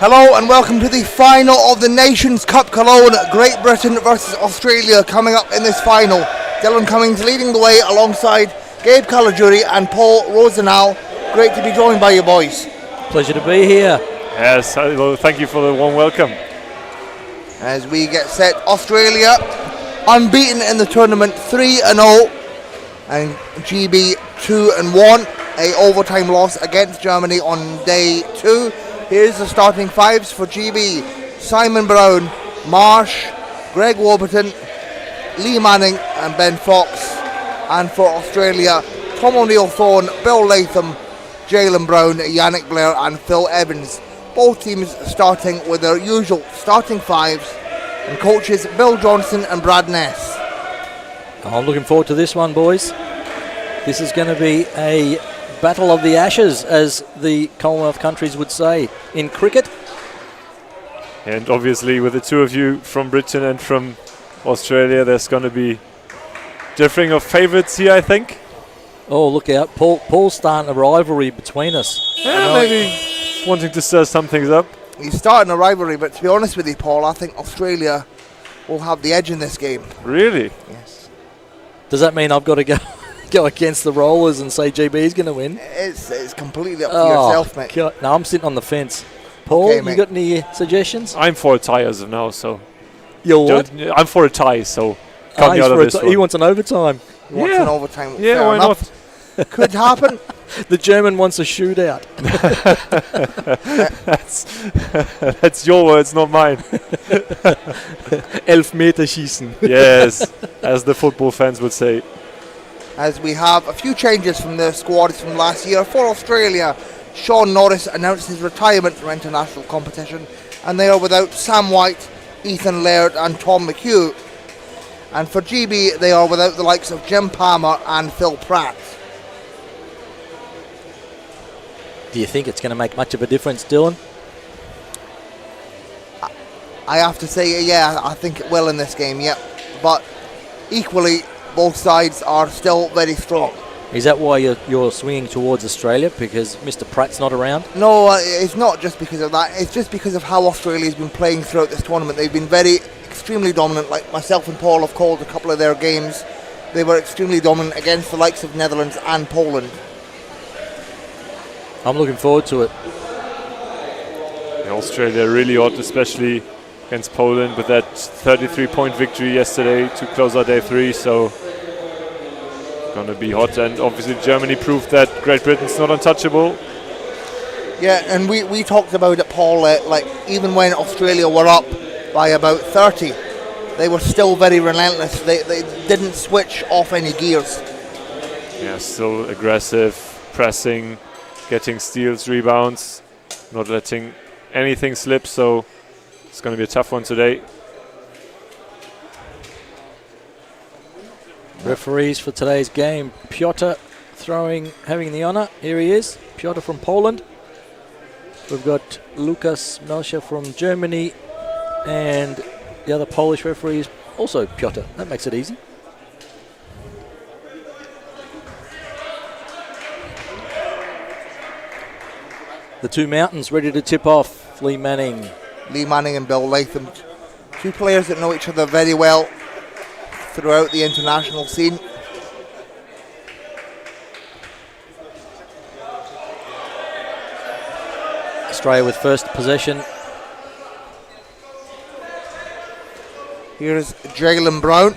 Hello and welcome to the final of the Nations Cup Cologne, Great Britain versus Australia coming up in this final. Dylan Cummings leading the way alongside Gabe Caligiuri and Paul Rosenau. Great to be joined by you boys. Pleasure to be here. Yes, well, thank you for the warm welcome. As we get set, Australia unbeaten in the tournament, 3-0, and GB 2-1, a overtime loss against Germany on day 2. Here's the starting fives for GB: Simon Brown, Marsh, Greg Warburton, Lee Manning and Ben Fox. And for Australia, Tom O'Neill-Thorne, Bill Latham, Jaylen Brown, Yannick Blair and Phil Evans. Both teams starting with their usual starting fives, and coaches Bill Johnson and Brad Ness. I'm looking forward to this one, boys. This is going to be a battle of the ashes, as the Commonwealth countries would say in cricket. And obviously with the two of you from Britain and from Australia, there's going to be differing of favourites here, I think. Oh, look out. Paul's starting a rivalry between us. Yeah, maybe wanting to stir some things up. He's starting a rivalry, but to be honest with you, Paul, I think Australia will have the edge in this game. Really? Yes. Does that mean I've got to go against the Rollers and say GB's going to win? It's completely up to yourself, mate. God. No, I'm sitting on the fence. Paul, Okay, you got any suggestions? I'm for a tie as of now, so... You're what? I'm for a tie, so cut me out of this one. He wants an overtime. He wants an overtime. Yeah, Fair why enough. not? Could happen. The German wants a shootout. That's your words, not mine. Elfmeterschießen. Yes, as the football fans would say. As we have a few changes from the squads from last year. For Australia, Sean Norris announced his retirement from international competition, and they are without Sam White, Ethan Laird and Tom McHugh. And for GB, they are without the likes of Jim Palmer and Phil Pratt. Do you think it's going to make much of a difference, Dylan? I have to say, yeah, I think it will in this game, yep. But equally, both sides are still very strong. Is that why you're swinging towards Australia, because Mr. Pratt's not around? No, it's not just because of that. It's just because of how Australia's been playing throughout this tournament. They've been extremely dominant. Like myself and Paul have called a couple of their games. They were extremely dominant against the likes of Netherlands and Poland. I'm looking forward to it. Yeah, Australia really ought, especially against Poland, with that 33-point victory yesterday to close out day 3. So going to be hot, and obviously Germany proved that Great Britain's not untouchable. Yeah, and we talked about it, Paul, like even when Australia were up by about 30, they were still very relentless. They didn't switch off any gears. Yeah, still aggressive, pressing, getting steals, rebounds, not letting anything slip, so it's going to be a tough one today. Referees for today's game: Piotr having the honour. Here he is, Piotr from Poland. We've got Lukas Melcher from Germany, and the other Polish referee is also Piotr. That makes it easy. The two mountains ready to tip off. Lee Manning and Bill Latham, two players that know each other very well throughout the international scene. Australia with first possession. Here's Jaylen Brown.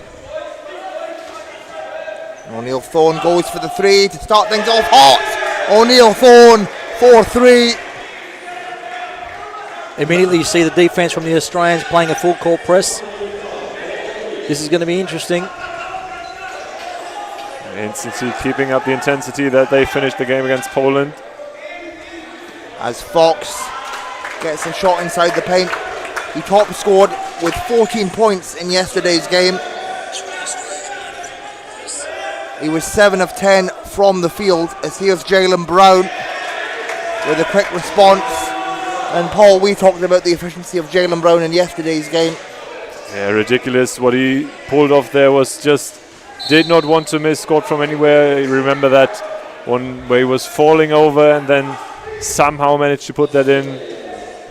O'Neill-Thorne goes for the 3 to start things off hot. O'Neill-Thorne 4-3. Immediately you see the defence from the Australians playing a full court press. This is going to be interesting. Intensity, keeping up the intensity that they finished the game against Poland. As Fox gets a shot inside the paint. He top scored with 14 points in yesterday's game. He was 7 of 10 from the field. As here's Jaylen Brown with a quick response. And Paul, we talked about the efficiency of Jaylen Brown in yesterday's game. Yeah, ridiculous. What he pulled off there was just, did not want to miss, scored from anywhere. You remember that one where he was falling over and then somehow managed to put that in.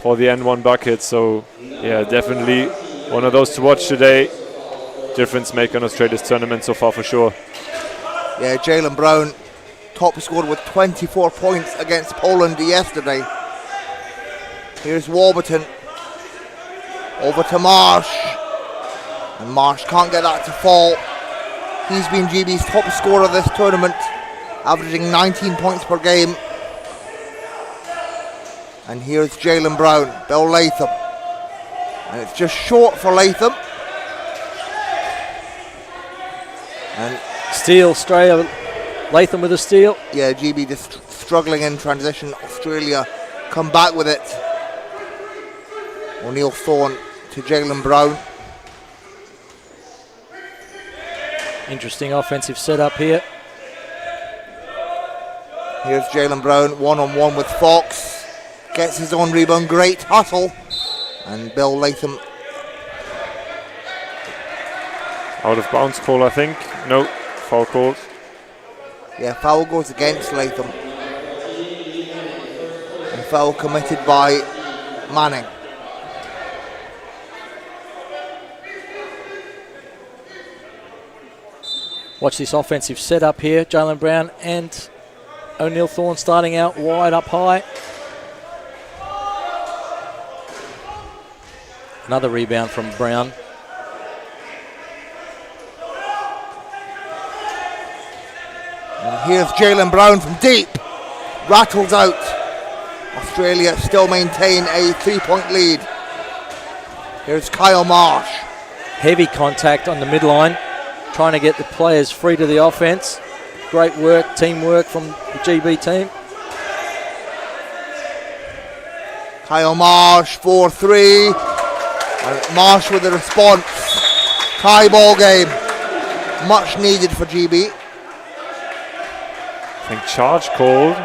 for the N1 bucket. So yeah, definitely one of those to watch today. Difference maker in Australia's tournament so far for sure. Yeah, Jalen Brown top scorer with 24 points against Poland yesterday. Here's Warburton. Over to Marsh. And Marsh can't get that to fall. He's been GB's top scorer this tournament, averaging 19 points per game. And here's Jalen Brown, Bill Latham. And it's just short for Latham. And Steal, Australia. Latham with a steal. yeah, GB just struggling in transition. Australia come back with it. O'Neill Thorne to Jalen Brown. Interesting offensive setup here. Here's Jalen Brown, one-on-one with Fox. Gets his own rebound, great hustle. And Bill Latham. Out of bounds call, I think. No, foul called. Yeah, foul goes against Latham. And foul committed by Manning. Watch this offensive setup here. Jalen Brown and O'Neill Thorne starting out wide up high. Another rebound from Brown. And here's Jalen Brown from deep. Rattles out. Australia still maintain a 3-point lead. Here's Kyle Marsh. Heavy contact on the midline, trying to get the players free to the offense. Great work, teamwork from the GB team. Kyle Marsh, 4-3. And Marsh with the response. Tie ball game. Much needed for GB. I think charge called.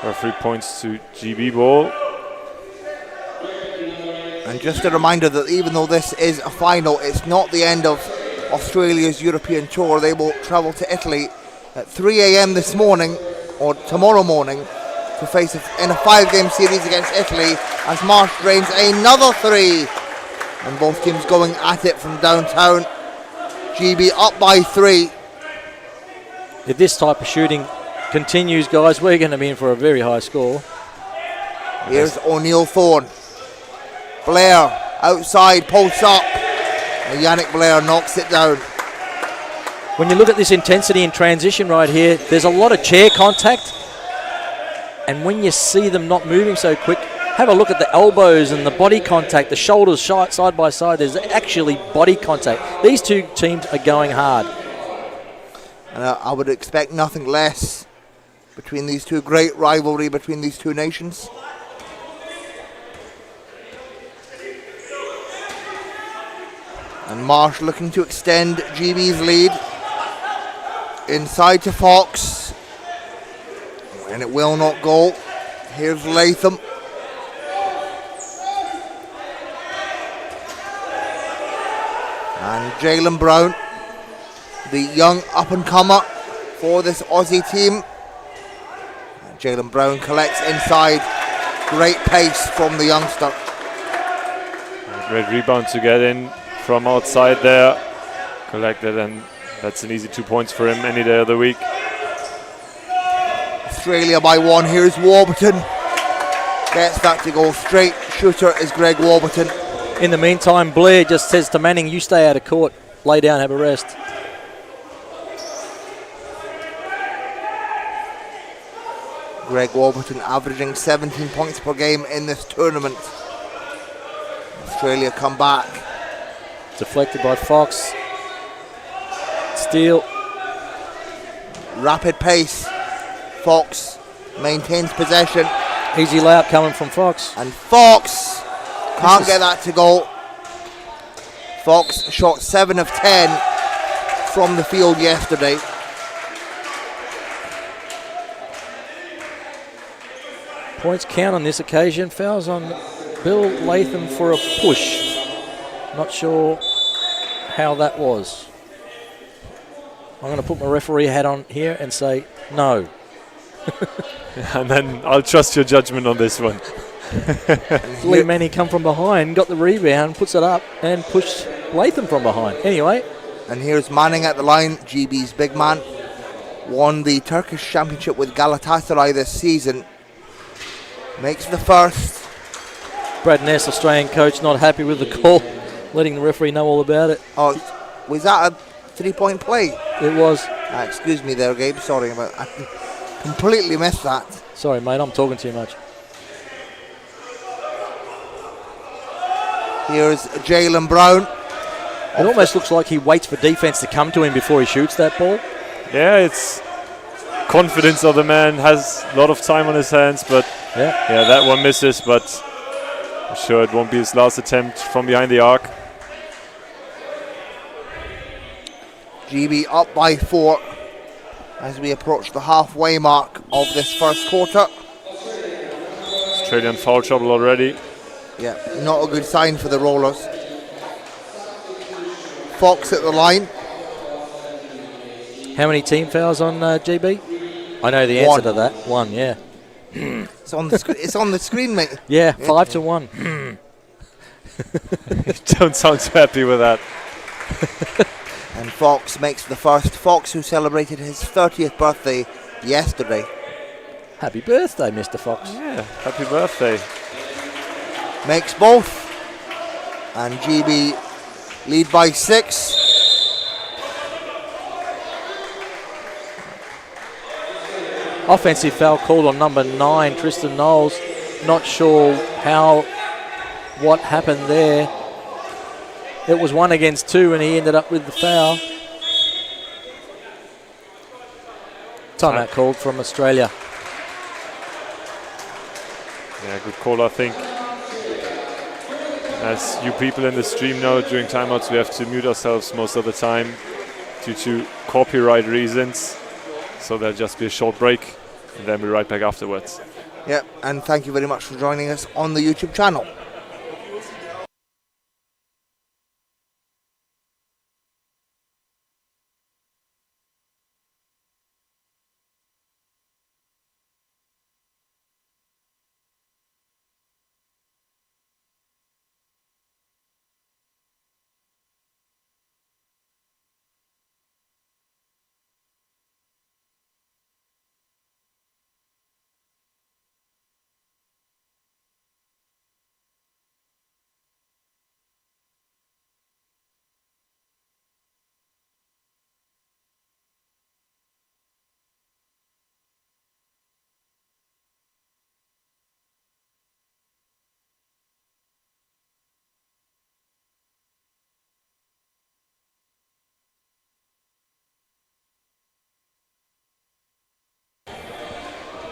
Referee points to GB ball. And just a reminder that even though this is a final, it's not the end of Australia's European tour. They will travel to Italy at 3 a.m. this morning, or tomorrow morning, to face in a 5-game series against Italy as Marsh drains another 3. And both teams going at it from downtown. GB up by 3. If this type of shooting continues, guys, we're going to be in for a very high score. Here's O'Neill Thorne. Blair outside, posts up. And Yannick Blair knocks it down. When you look at this intensity in transition right here, there's a lot of chair contact. And when you see them not moving so quick, have a look at the elbows and the body contact, the shoulders side by side. There's actually body contact. These two teams are going hard. And I would expect nothing less between these two. Great rivalry between these two nations. And Marsh looking to extend GB's lead. Inside to Fox. And it will not go. Here's Latham. And Jalen Brown, the young up-and-comer for this Aussie team. Jalen Brown collects inside. Great pace from the youngster. Great rebound to get in from outside there. Collected, and that's an easy 2 points for him any day of the week. Australia by 1. Here's Warburton. Gets that to go straight. Shooter is Greg Warburton. In the meantime, Blair just says to Manning, you stay out of court. Lay down, have a rest. Greg Warburton averaging 17 points per game in this tournament. Australia come back. Deflected by Fox. Steal. Rapid pace. Fox maintains possession. Easy layup coming from Fox. And Fox can't get that to go. Fox shot 7 of 10 from the field yesterday. Points count on this occasion. Fouls on Bill Latham for a push. Not sure how that was. I'm going to put my referee hat on here and say no. And then I'll trust your judgment on this one. Lee Manning come from behind, got the rebound, puts it up, and pushed Latham from behind. Anyway, And here's Manning at the line, GB's big man. Won the Turkish Championship with Galatasaray this season. Makes the first. Brad Ness, Australian coach, not happy with the call, letting the referee know all about it. Oh, was that a 3-point play? It was. Excuse me there, Gabe. Sorry about that. I completely missed that. Sorry, mate, I'm talking too much. Here's Jalen Brown. It almost looks like he waits for defense to come to him before he shoots that ball. Yeah, it's confidence of the man, has a lot of time on his hands, but yeah, that one misses, but I'm sure it won't be his last attempt from behind the arc. GB up by 4 as we approach the halfway mark of this first quarter. Australian foul trouble already. Yeah, not a good sign for the Rollers. Fox at the line. How many team fouls on GB? I know the answer One. to that. One, yeah. It's on the it's on the screen, mate. Yeah, 5-1. Don't sound too happy with that. And Fox makes the first. Fox, who celebrated his 30th birthday yesterday. Happy birthday, Mr. Fox. Yeah, happy birthday. Makes both. And GB lead by 6. Offensive foul called on number 9, Tristan Knowles. Not sure what happened there. It was 1 against 2 and he ended up with the foul. Timeout called from Australia. Yeah, good call, I think. As you people in the stream know, during timeouts we have to mute ourselves most of the time due to copyright reasons. So there'll just be a short break and then we'll be right back afterwards. Yep, and thank you very much for joining us on the YouTube channel.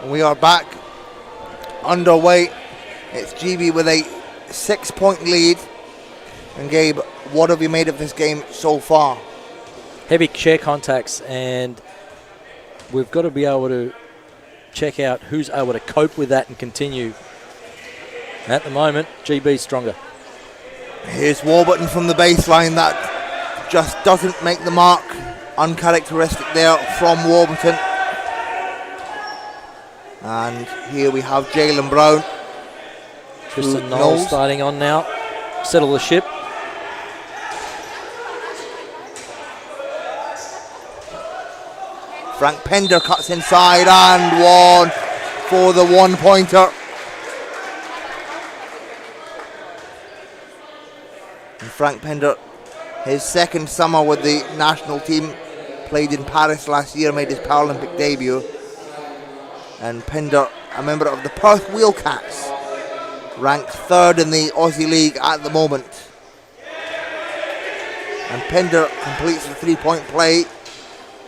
We are back underway. It's GB with a 6-point lead. And Gabe, what have you made of this game so far? Heavy chair contacts, and we've got to be able to check out who's able to cope with that and continue. At the moment, GB's stronger. Here's Warburton from the baseline. That just doesn't make the mark. Uncharacteristic there from Warburton. And here we have Jalen Brown. Tristan Knowles starting on now. Settle the ship. Frank Pender cuts inside and 1 for the 1-pointer. And Frank Pender, his second summer with the national team, played in Paris last year, made his Paralympic debut. And Pender, a member of the Perth Wheelcats, ranked 3rd in the Aussie League at the moment. And Pender completes the 3-point play,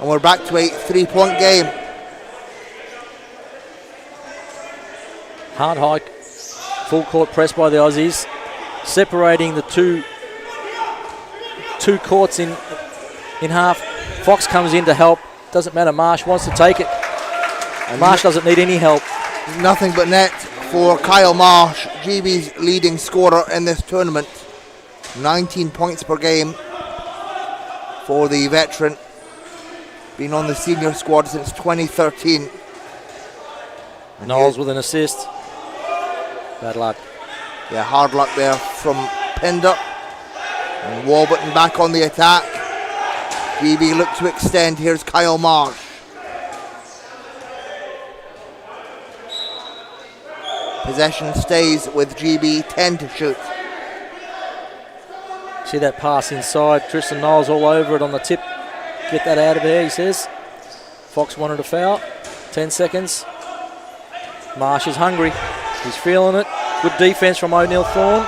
and we're back to a 3-point game. Hard hike, full court press by the Aussies, separating the two courts in half. Fox comes in to help. Doesn't matter. Marsh wants to take it. And Marsh doesn't need any help. Nothing but net for Kyle Marsh, GB's leading scorer in this tournament. 19 points per game for the veteran. Been on the senior squad since 2013. Knowles with an assist. Bad luck. Yeah, hard luck there from Pinder. And Warburton back on the attack. GB look to extend. Here's Kyle Marsh. Possession stays with GB, 10 to shoot. See that pass inside. Tristan Knowles all over it on the tip. Get that out of there, he says. Fox wanted a foul. 10 seconds. Marsh is hungry. He's feeling it. Good defense from O'Neill Thorne.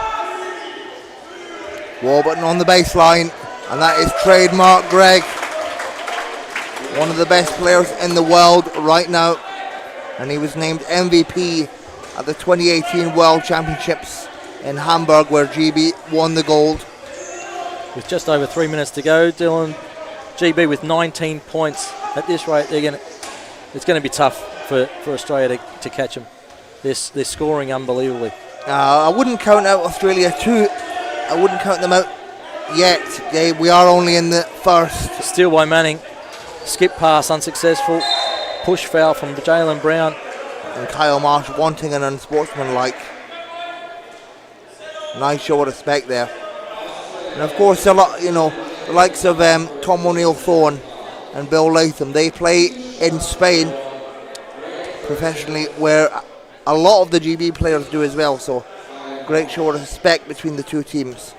Warburton on the baseline. And that is trademark Greg. One of the best players in the world right now. And he was named MVP at the 2018 World Championships in Hamburg, where GB won the gold. With just over 3 minutes to go, Dylan, GB with 19 points. At this rate, it's going to be tough for Australia to catch them. They're scoring unbelievably. I wouldn't count out Australia too. I wouldn't count them out yet. We are only in the first. Steal by Manning. Skip pass unsuccessful. Push foul from Jalen Brown. And Kyle Marsh wanting an unsportsmanlike. Nice show of respect there. And of course, a lot, the likes of Tom O'Neill Thorne and Bill Latham, they play in Spain professionally, where a lot of the GB players do as well. So, great show of respect between the two teams.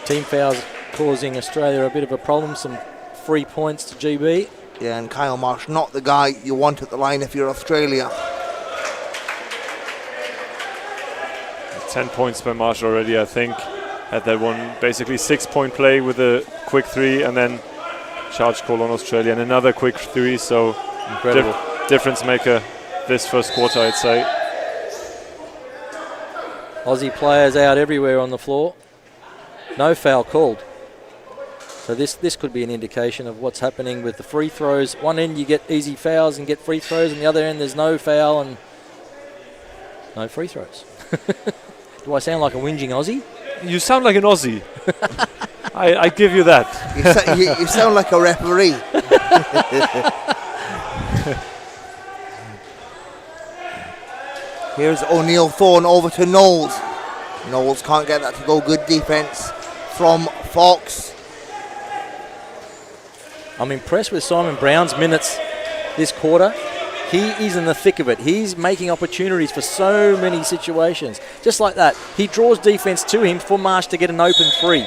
Team fouls causing Australia a bit of a problem. Some free points to GB. Yeah, and Kyle Marsh, not the guy you want at the line if you're Australia. 10 points by Marsh already, I think. Had that one basically 6-point play with a quick three and then charge call on Australia and another quick three. So incredible difference maker this first quarter, I'd say. Aussie players out everywhere on the floor. No foul called. So this could be an indication of what's happening with the free throws. One end you get easy fouls and get free throws, and the other end there's no foul and no free throws. Do I sound like a whinging Aussie? You sound like an Aussie. I give you that. You sound like a referee. Here's O'Neill Thorne over to Knowles. Knowles can't get that to go. Good defense from Fox. I'm impressed with Simon Brown's minutes this quarter. He is in the thick of it. He's making opportunities for so many situations. Just like that. He draws defense to him for Marsh to get an open three.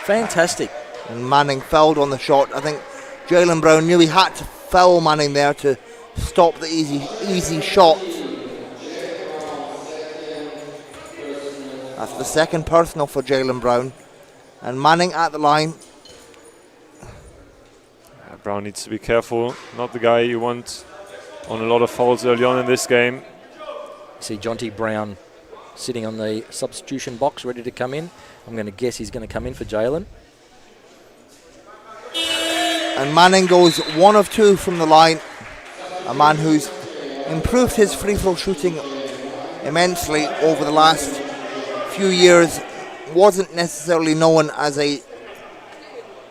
Fantastic. And Manning fouled on the shot. I think Jalen Brown knew he had to foul Manning there to stop the easy shot. That's the second personal for Jalen Brown. And Manning at the line. Brown needs to be careful. Not the guy you want on a lot of fouls early on in this game. See Jonty Brown sitting on the substitution box ready to come in. I'm going to guess he's going to come in for Jalen. And Manning goes 1 of 2 from the line. A man who's improved his free throw shooting immensely over the last few years. Wasn't necessarily known as a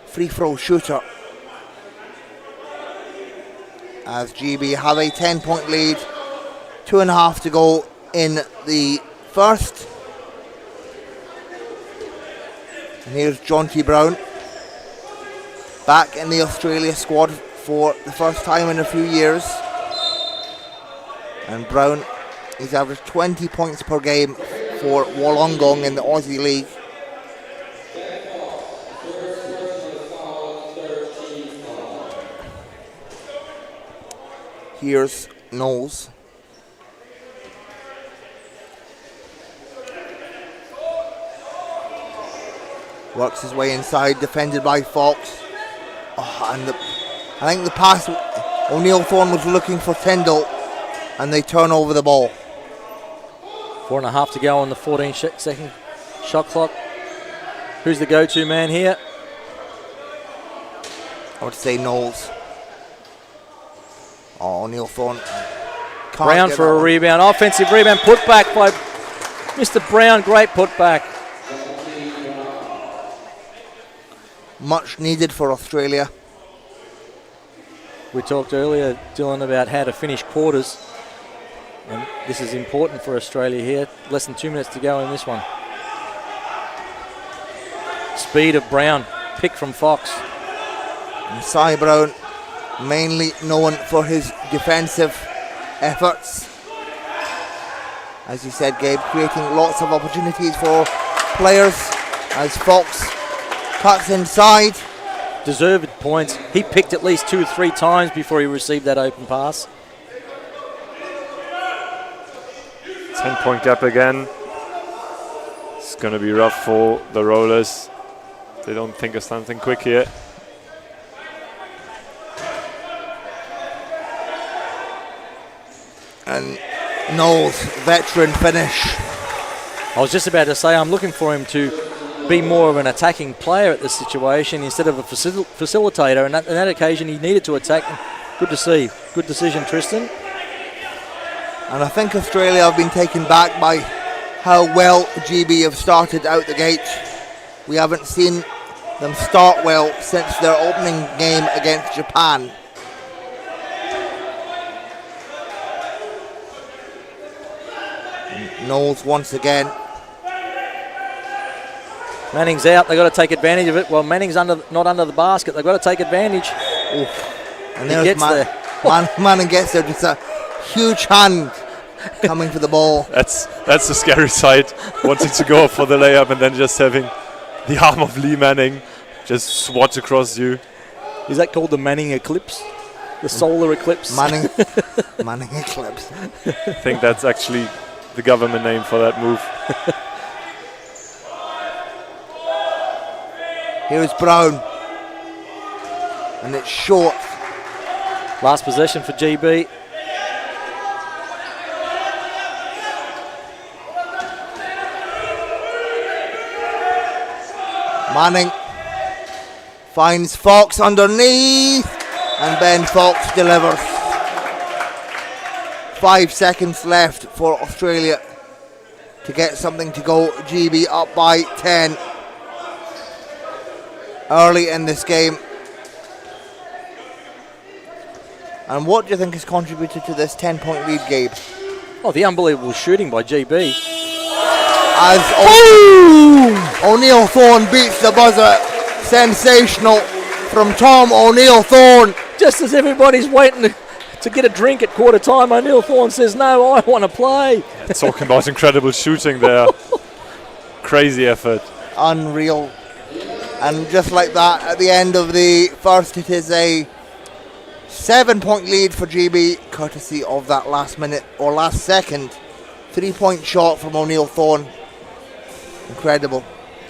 free throw shooter. As GB have a 10-point lead, 2.5 to go in the first. And here's Jonty Brown, back in the Australia squad for the first time in a few years. And Brown, he's averaged 20 points per game for Wollongong in the Aussie League. Here's Knowles. Works his way inside, defended by Fox. And I think the pass, O'Neill Thorne was looking for Tyndall, and they turn over the ball. 4.5 to go on the 14-second shot clock. Who's the go-to man here? I would say Knowles. Oh, O'Neill Thorne. Brown for a rebound. Offensive rebound. Put back by Mr. Brown. Great put back. Much needed for Australia. We talked earlier, Dylan, about how to finish quarters. And this is important for Australia here. Less than 2 minutes to go in this one. Speed of Brown, pick from Fox. And Cy Brown, mainly known for his defensive efforts. As you said, Gabe, creating lots of opportunities for players as Fox cuts inside. Deserved points. He picked at least 2 or 3 times before he received that open pass. 10-point gap again. It's going to be rough for the Rollers. They don't think of something quick here. And Knowles, veteran finish. I was just about to say, I'm looking for him to be more of an attacking player at this situation instead of a facilitator. And on that occasion, he needed to attack. Good to see. Good decision, Tristan. And I think Australia have been taken back by how well GB have started out the gate. We haven't seen them start well since their opening game against Japan. And Knowles once again. Manning's out. They've got to take advantage of it. Well, Manning's not under the basket. They've got to take advantage. Oof. And He there's gets there. Manning gets there. Just a huge hand coming for the ball. That's the scary side. Wanting to go for the layup and then just having the arm of Lee Manning just swat across you. Is that called the Manning eclipse? The solar eclipse? Manning eclipse. I think that's actually the government name for that move. Here's Brown. And it's short. Last possession for GB. Manning finds Fox underneath, and Ben Fox delivers. 5 seconds left for Australia to get something to go. GB up by 10 early in this game. And what do you think has contributed to this 10-point lead, Gabe? Oh, the unbelievable shooting by GB. As O'Neill Thorne beats the buzzer. Sensational from Tom O'Neill Thorne. Just as everybody's waiting to get a drink at quarter time, O'Neill Thorne says, no, I want to play. Yeah, talking about incredible shooting there. Crazy effort. Unreal. And just like that, at the end of the first, it is a 7-point lead for GB, courtesy of that last minute or last second 3-point shot from O'Neill Thorne. Incredible.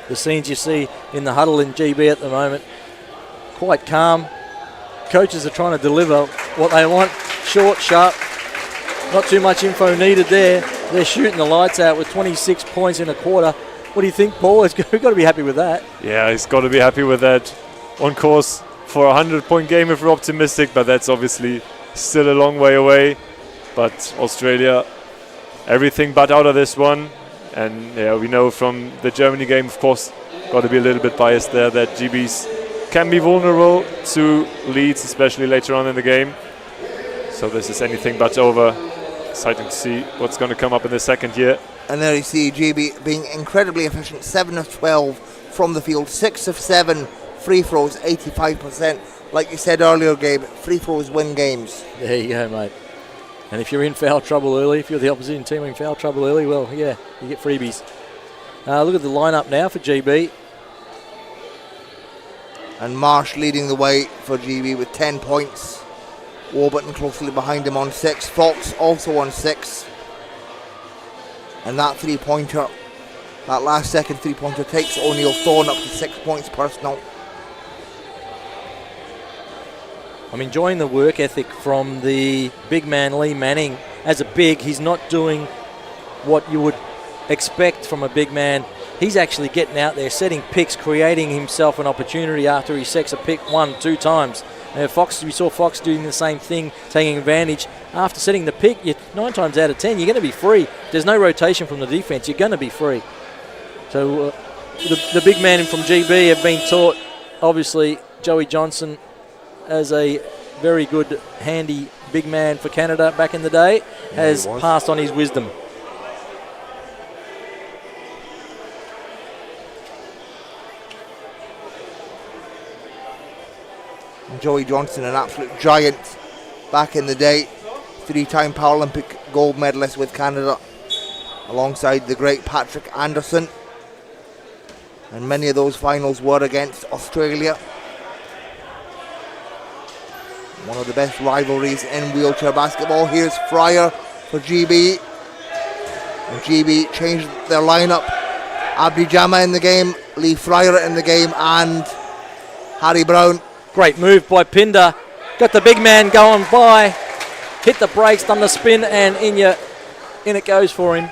The scenes you see in the huddle in GB at the moment, quite calm. Coaches are trying to deliver what they want, short, sharp. Not too much info needed there. They're shooting the lights out with 26 points in a quarter. What do you think, Paul? We've got to be happy with that. Yeah, he's got to be happy with that. On course for a 100-point game if we're optimistic, but that's obviously still a long way away. But Australia, everything but out of this one. And yeah, we know from the Germany game, of course, got to be a little bit biased there, that GBs can be vulnerable to leads, especially later on in the game. So this is anything but over. Exciting to see what's going to come up in the second year. And there you see GB being incredibly efficient. 7 of 12 from the field, 6 of 7 free throws, 85%. Like you said earlier, Gabe, free throws win games. There you go, mate. And if you're in foul trouble early, if you're the opposition team in foul trouble early, well, yeah, you get freebies. Look at the lineup now for GB. And Marsh leading the way for GB with 10 points. Warburton closely behind him on 6. Fox also on 6. And that three-pointer, that last second three-pointer takes O'Neill Thorne up to 6 points personal. I'm enjoying the work ethic from the big man Lee Manning. As a big, he's not doing what you would expect from a big man. He's actually getting out there, setting picks, creating himself an opportunity after he sets a pick 1-2 times. We saw Fox doing the same thing, taking advantage. After setting the pick, 9 times out of 10, you're going to be free. There's no rotation from the defense. You're going to be free. So the big man from GB have been taught obviously Joey Johnson, as a very good, handy big man for Canada back in the day, has passed on his wisdom. Joey Johnson, an absolute giant back in the day, 3-time Paralympic gold medalist with Canada, alongside the great Patrick Anderson. And many of those finals were against Australia. One of the best rivalries in wheelchair basketball. Here's Fryer for GB. And GB changed their lineup. Abdi Jama in the game, Lee Fryer in the game, and Harry Brown. Great move by Pinder. Got the big man going by. Hit the brakes, done the spin, and in it goes for him.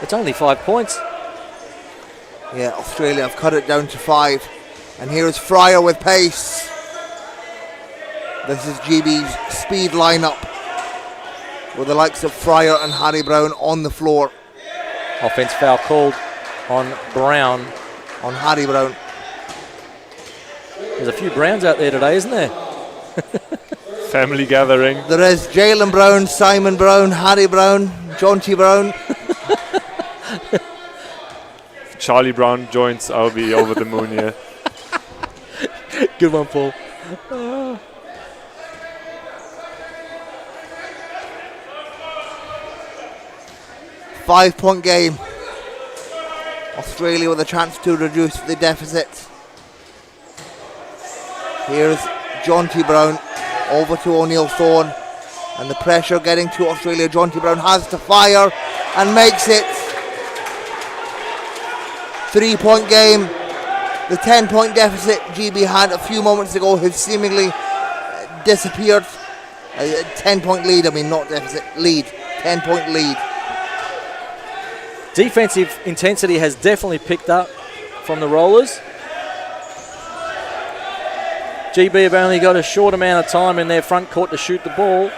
It's only 5 points. Yeah, Australia have cut it down to 5. And here is Fryer with pace. This is GB's speed lineup, with the likes of Fryer and Harry Brown on the floor. Offense foul called on Brown. On Harry Brown. There's a few Browns out there today, isn't there? Family gathering. There is Jalen Brown, Simon Brown, Harry Brown, Jonty Brown. If Charlie Brown joins, I'll be over the moon here. Good one, Paul. 5-point game. Australia with a chance to reduce the deficit. Here's Jonty Brown over to O'Neill Thorne, and the pressure getting to Australia. Jonty Brown has to fire and makes it. 3-point game. The 10-point deficit GB had a few moments ago has seemingly disappeared. A 10-point lead, not deficit, lead. 10-point lead. Defensive intensity has definitely picked up from the Rollers. GB have only got a short amount of time in their front court to shoot the ball.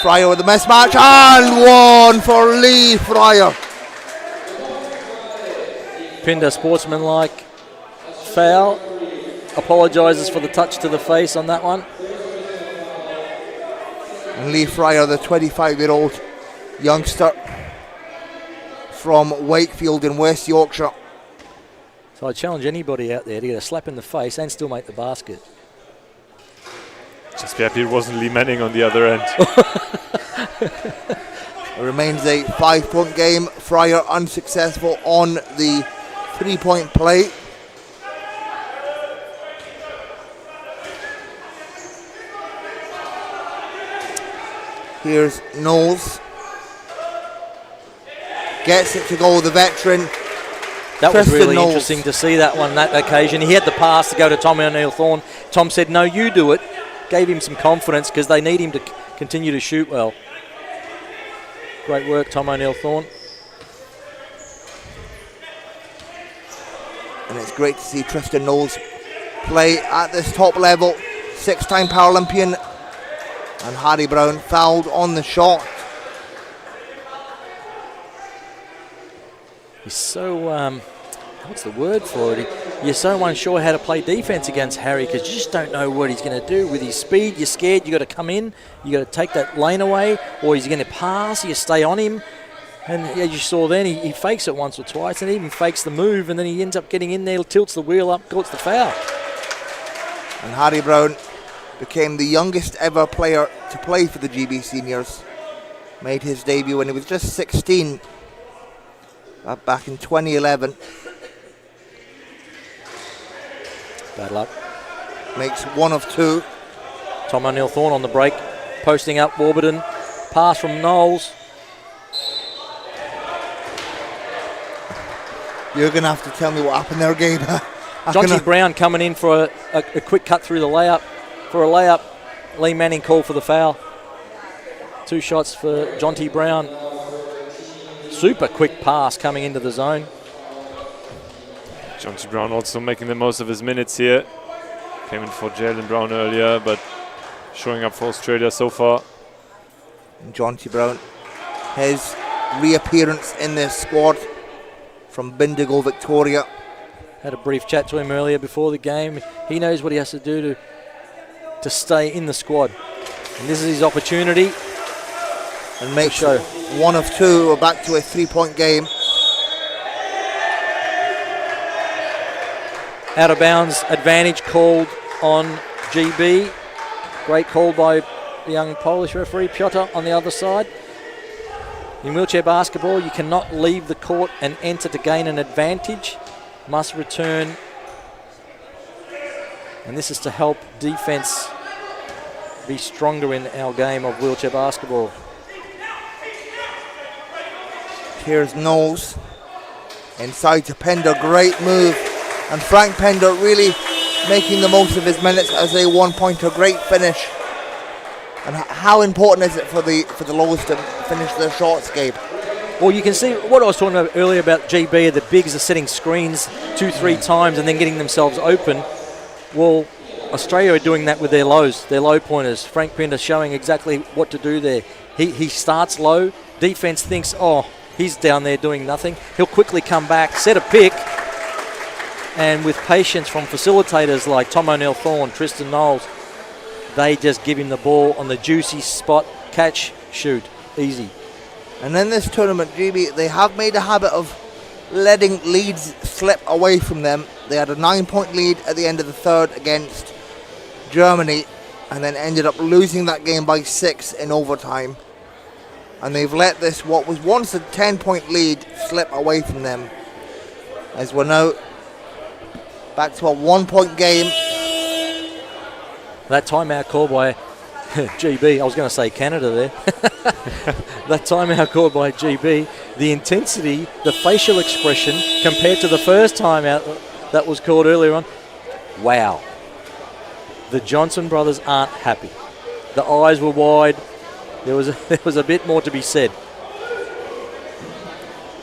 Fryer with the mismatch, and one for Lee Fryer. Pinder, sportsmanlike foul. Apologises for the touch to the face on that one. And Lee Fryer, the 25-year-old youngster from Wakefield in West Yorkshire. So I challenge anybody out there to get a slap in the face and still make the basket. Just be happy it wasn't Lee Manning on the other end. It remains a 5-point game. Fryer unsuccessful on the 3-point play. Here's Knowles. Gets it to go, the veteran. That was Tristan really Knowles. interesting to see that one, that occasion. He had the pass to go to Tom O'Neill Thorne. Tom said, no, you do it. Gave him some confidence because they need him to continue to shoot well. Great work, Tom O'Neill Thorne. And it's great to see Tristan Knowles play at this top level. 6-time Paralympian. And Harry Brown fouled on the shot. He's so, what's the word for it? You're so unsure how to play defense against Harry because you just don't know what he's going to do. With his speed, you're scared. You've got to come in. You've got to take that lane away, or he's going to pass. You stay on him. And as you saw then, he fakes it once or twice and even fakes the move, and then he ends up getting in there, tilts the wheel up, gets the foul. And Harry Brown became the youngest ever player to play for the GB Seniors. Made his debut when he was just 16. Back in 2011. Bad luck. Makes 1 of 2. Tom O'Neill Thorne on the break, posting up Warburton. Pass from Knowles. You're going to have to tell me what happened there, Gabe. Jonty Brown coming in for a quick cut through the layup. For a layup, Lee Manning called for the foul. 2 shots for Jonty Brown. Super quick pass coming into the zone. Jonty Brown also making the most of his minutes here. Came in for Jalen Brown earlier, but showing up for Australia so far. And Jonty Brown, his reappearance in this squad from Bendigo, Victoria. Had a brief chat to him earlier before the game. He knows what he has to do to stay in the squad. And this is his opportunity. And make sure 1 of 2. We're back to a 3-point game. Out of bounds advantage called on GB. Great call by the young Polish referee, Piotr, on the other side. In wheelchair basketball, you cannot leave the court and enter to gain an advantage. Must return. And this is to help defense be stronger in our game of wheelchair basketball. Here's Knowles. Inside to Pender. Great move. And Frank Pender really making the most of his minutes as a 1-pointer. Great finish. And how important is it for the lowest to finish their shots, Gabe? Well, you can see what I was talking about earlier about GB. The bigs are setting screens 2-3 times and then getting themselves open. Well, Australia are doing that with their lows, their low pointers. Frank Pender showing exactly what to do there. He starts low. Defense thinks, oh, he's down there doing nothing. He'll quickly come back, set a pick. And with patience from facilitators like Tom O'Neill-Thorne, Tristan Knowles, they just give him the ball on the juicy spot, catch, shoot, easy. And in this tournament, GB, they have made a habit of letting leads slip away from them. They had a 9-point lead at the end of the third against Germany and then ended up losing that game by 6 in overtime. And they've let this, what was once a 10-point lead, slip away from them. As we're now back to a 1-point game. That timeout called by GB, I was going to say Canada there. That timeout called by GB, the intensity, the facial expression compared to the first timeout that was called earlier on. Wow. The Johnson brothers aren't happy. The eyes were wide. There was a bit more to be said. I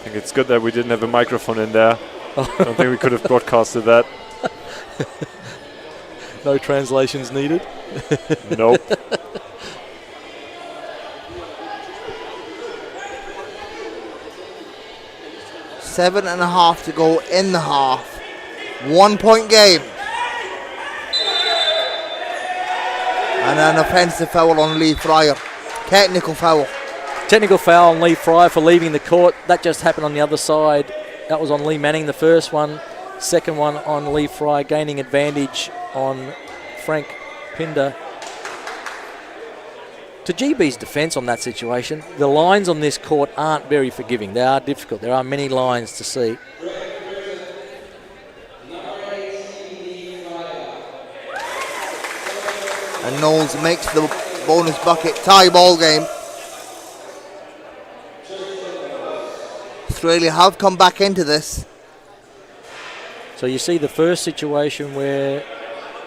think it's good that we didn't have a microphone in there. I don't think we could have broadcasted that. No translations needed. Nope. Seven and a half to go in the half. 1-point game. And an offensive foul on Lee Fryer. Technical foul. Technical foul on Lee Fryer for leaving the court. That just happened on the other side. That was on Lee Manning, the first one. Second one on Lee Fryer, gaining advantage on Frank Pender. To GB's defence on that situation, the lines on this court aren't very forgiving. They are difficult. There are many lines to see. And Knowles makes the bonus bucket. Tie ball game. Australia have come back into this. So you see the first situation where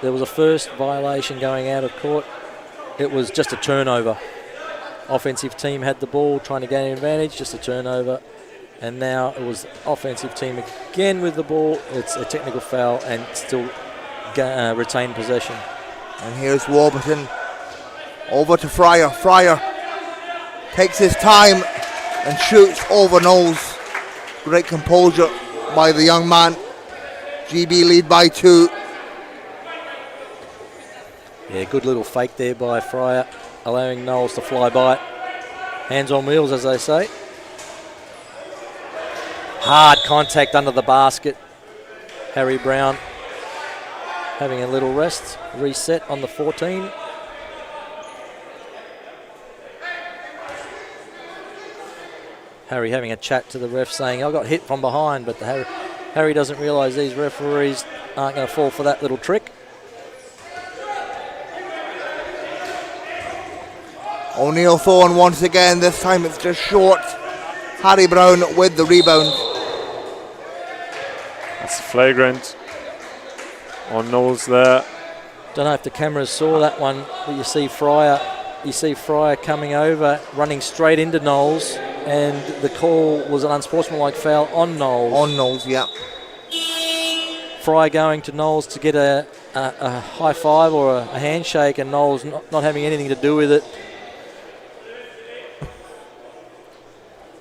there was a first violation going out of court. It was just a turnover. Offensive team had the ball, trying to gain an advantage, just a turnover. And now it was offensive team again with the ball. It's a technical foul and still retain possession. And here's Warburton over to Fryer. Fryer takes his time and shoots over Knowles. Great composure by the young man. GB lead by 2. Yeah, good little fake there by Fryer, allowing Knowles to fly by. Hands on wheels, as they say. Hard contact under the basket. Harry Brown having a little rest. Reset on the 14. Harry having a chat to the ref saying, I got hit from behind, but Harry doesn't realise these referees aren't going to fall for that little trick. O'Neill-Thorne once again. This time it's just short. Harry Brown with the rebound. That's flagrant on Knowles there. Don't know if the cameras saw that one, but you see Fryer coming over, running straight into Knowles, and the call was an unsportsmanlike foul on Knowles. On Knowles, yeah. Fryer going to Knowles to get a high five or a handshake, and Knowles not having anything to do with it.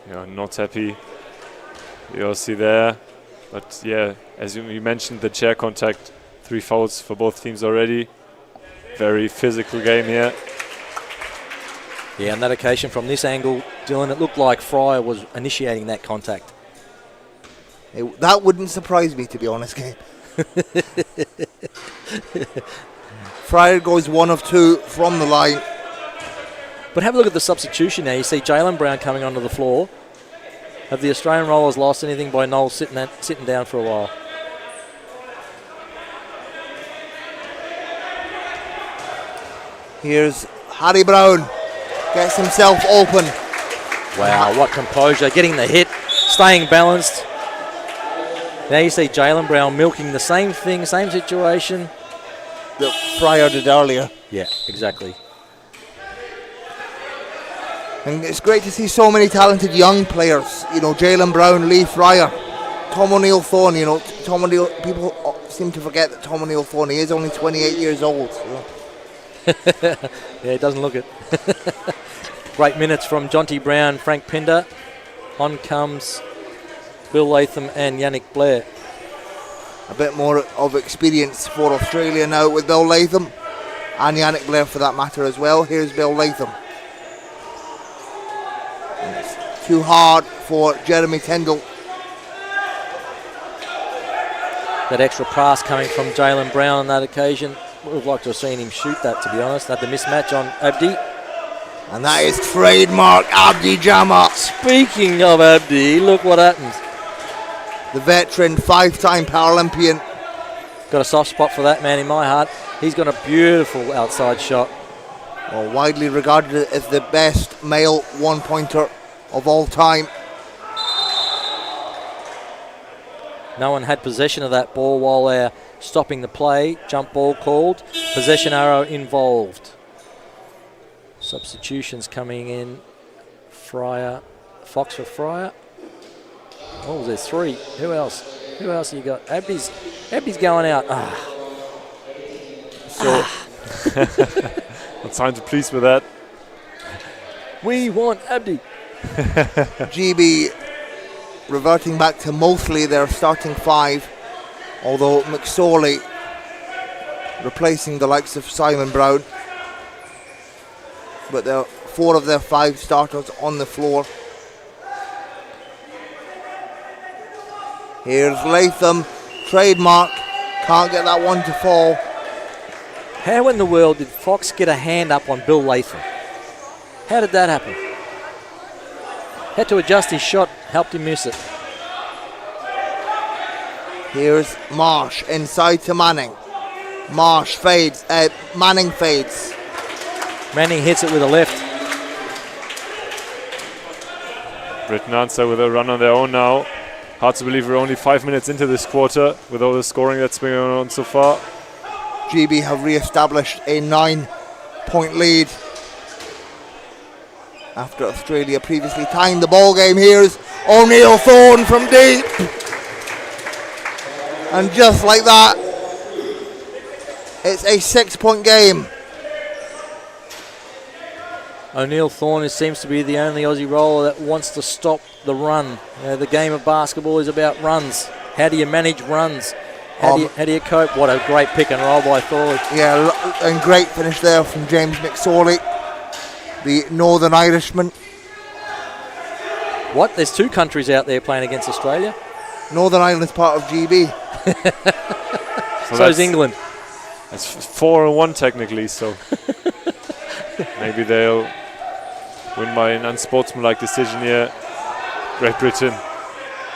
Yeah, not happy. You all see there. But yeah, as you mentioned, the chair contact, 3 fouls for both teams already. Very physical game here. Yeah, on that occasion from this angle, Dylan, it looked like Fryer was initiating that contact. That wouldn't surprise me, to be honest, Gabe. Fryer goes 1 of 2 from the line. But have a look at the substitution now. You see Jalen Brown coming onto the floor. Have the Australian Rollers lost anything by Noel sitting down for a while? Here's Harry Brown. Gets himself open. Wow, what composure. Getting the hit, staying balanced. Now you see Jalen Brown milking the same thing, same situation That Fryer did earlier. Yeah, exactly. And it's great to see so many talented young players. You know, Jalen Brown, Lee Fryer, Tom O'Neill-Thorne. You know, Tom O'Neill. People seem to forget that Tom O'Neill-Thorne, he is only 28 years old. So. Yeah, it doesn't look it. Great minutes from Jonty Brown, Frank Pinder. On comes Bill Latham and Yannick Blair. A bit more of experience for Australia now with Bill Latham and Yannick Blair for that matter as well. Here's Bill Latham. And it's too hard for Jeremy Tyndall. That extra pass coming from Jalen Brown on that occasion. Would have liked to have seen him shoot that, to be honest. Had the mismatch on Abdi. And that is trademark Abdi Jama. Speaking of Abdi, look what happens. The veteran, 5-time Paralympian. Got a soft spot for that man in my heart. He's got a beautiful outside shot. Well, widely regarded as the best male one-pointer of all time. No one had possession of that ball while they're stopping the play. Jump ball called. Possession arrow involved. Substitutions coming in. Fryer. Fox for Fryer. Oh, there's 3. Who else? Who else have you got? Abdi's going out. Not time to please with that. We want Abdi. GB reverting back to mostly their starting 5, although McSorley replacing the likes of Simon Brown. But there are 4 of their 5 starters on the floor. Here's Latham, trademark, can't get that one to fall. How in the world did Fox get a hand up on Bill Latham? How did that happen? Had to adjust his shot, helped him miss it. Here's Marsh inside to Manning. Marsh fades, Manning fades. Manning hits it with a left. Britain answer with a run on their own now. Hard to believe we're only 5 minutes into this quarter with all the scoring that's been going on so far. GB have re-established a 9-point lead after Australia previously tying the ball game. Here's O'Neill-Thorne from deep. And just like that, it's a 6-point game. O'Neill-Thorne seems to be the only Aussie roller that wants to stop the run. The game of basketball is about runs. How do you manage runs? How do you cope? What a great pick and roll by Thorley. Yeah, and great finish there from James McSorley, the Northern Irishman. What? There's 2 countries out there playing against Australia? Northern Ireland's part of GB. So is England. That's 4-1 technically, so maybe they'll win by an unsportsmanlike decision here. Great Britain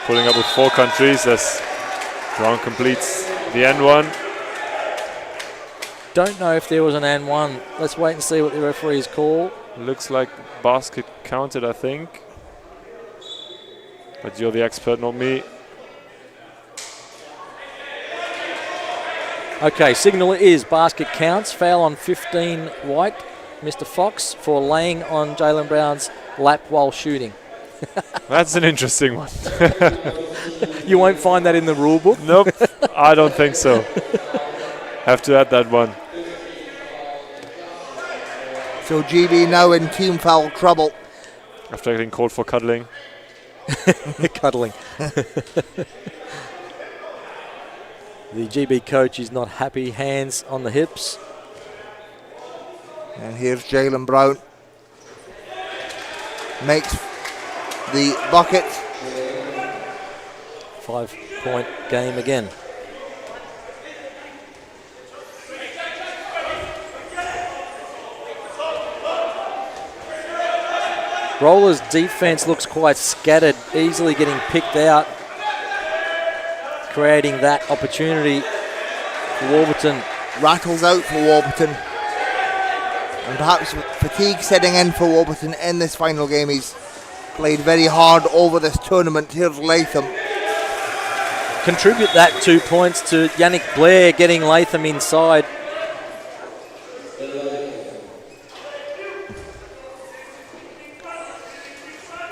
pulling up with 4 countries as Brown completes the N1. Don't know if there was an N1. Let's wait and see what the referees call. Looks like basket counted, I think. But you're the expert, not me. Okay, signal is basket counts. Foul on 15 White, Mr. Fox, for laying on Jalen Brown's lap while shooting. That's an interesting one. You won't find that in the rule book? Nope, I don't think so. Have to add that one. So GB now in team foul trouble. After getting called for cuddling. Cuddling. The GB coach is not happy, hands on the hips. And here's Jalen Brown. Makes the bucket. 5-point game again. Rollers' defense looks quite scattered, easily getting picked out, creating that opportunity for Warburton. Rattles out for Warburton. And perhaps fatigue setting in for Warburton in this final game. He's played very hard over this tournament. Here's Latham. Contribute that 2 points to Yannick Blair getting Latham inside.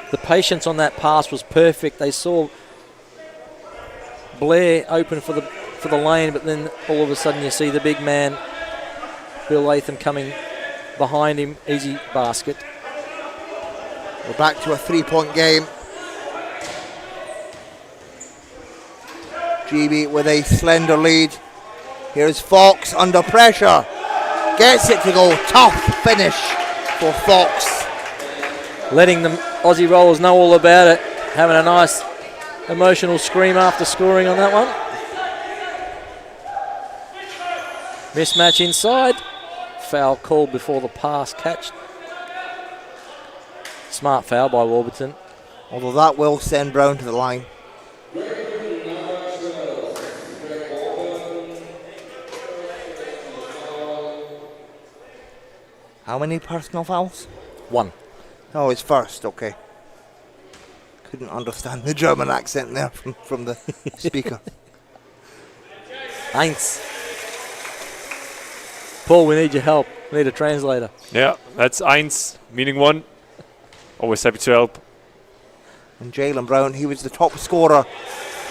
The patience on that pass was perfect. They saw Blair open for the lane, but then all of a sudden you see the big man, Bill Latham, coming behind him. Easy basket. We're back to a 3-point game. GB with a slender lead. Here's Fox under pressure. Gets it to go. Tough finish for Fox. Letting the Aussie Rollers know all about it. Having a nice emotional scream after scoring on that one. Mismatch inside. Foul called before the pass catch. Smart foul by Warburton. Although that will send Brown to the line. How many personal fouls? 1. Oh, it's first, okay. Couldn't understand the German accent there from the speaker. Eins. Paul, we need your help. We need a translator. Yeah, that's eins, meaning 1. Always happy to help. And Jalen Brown, he was the top scorer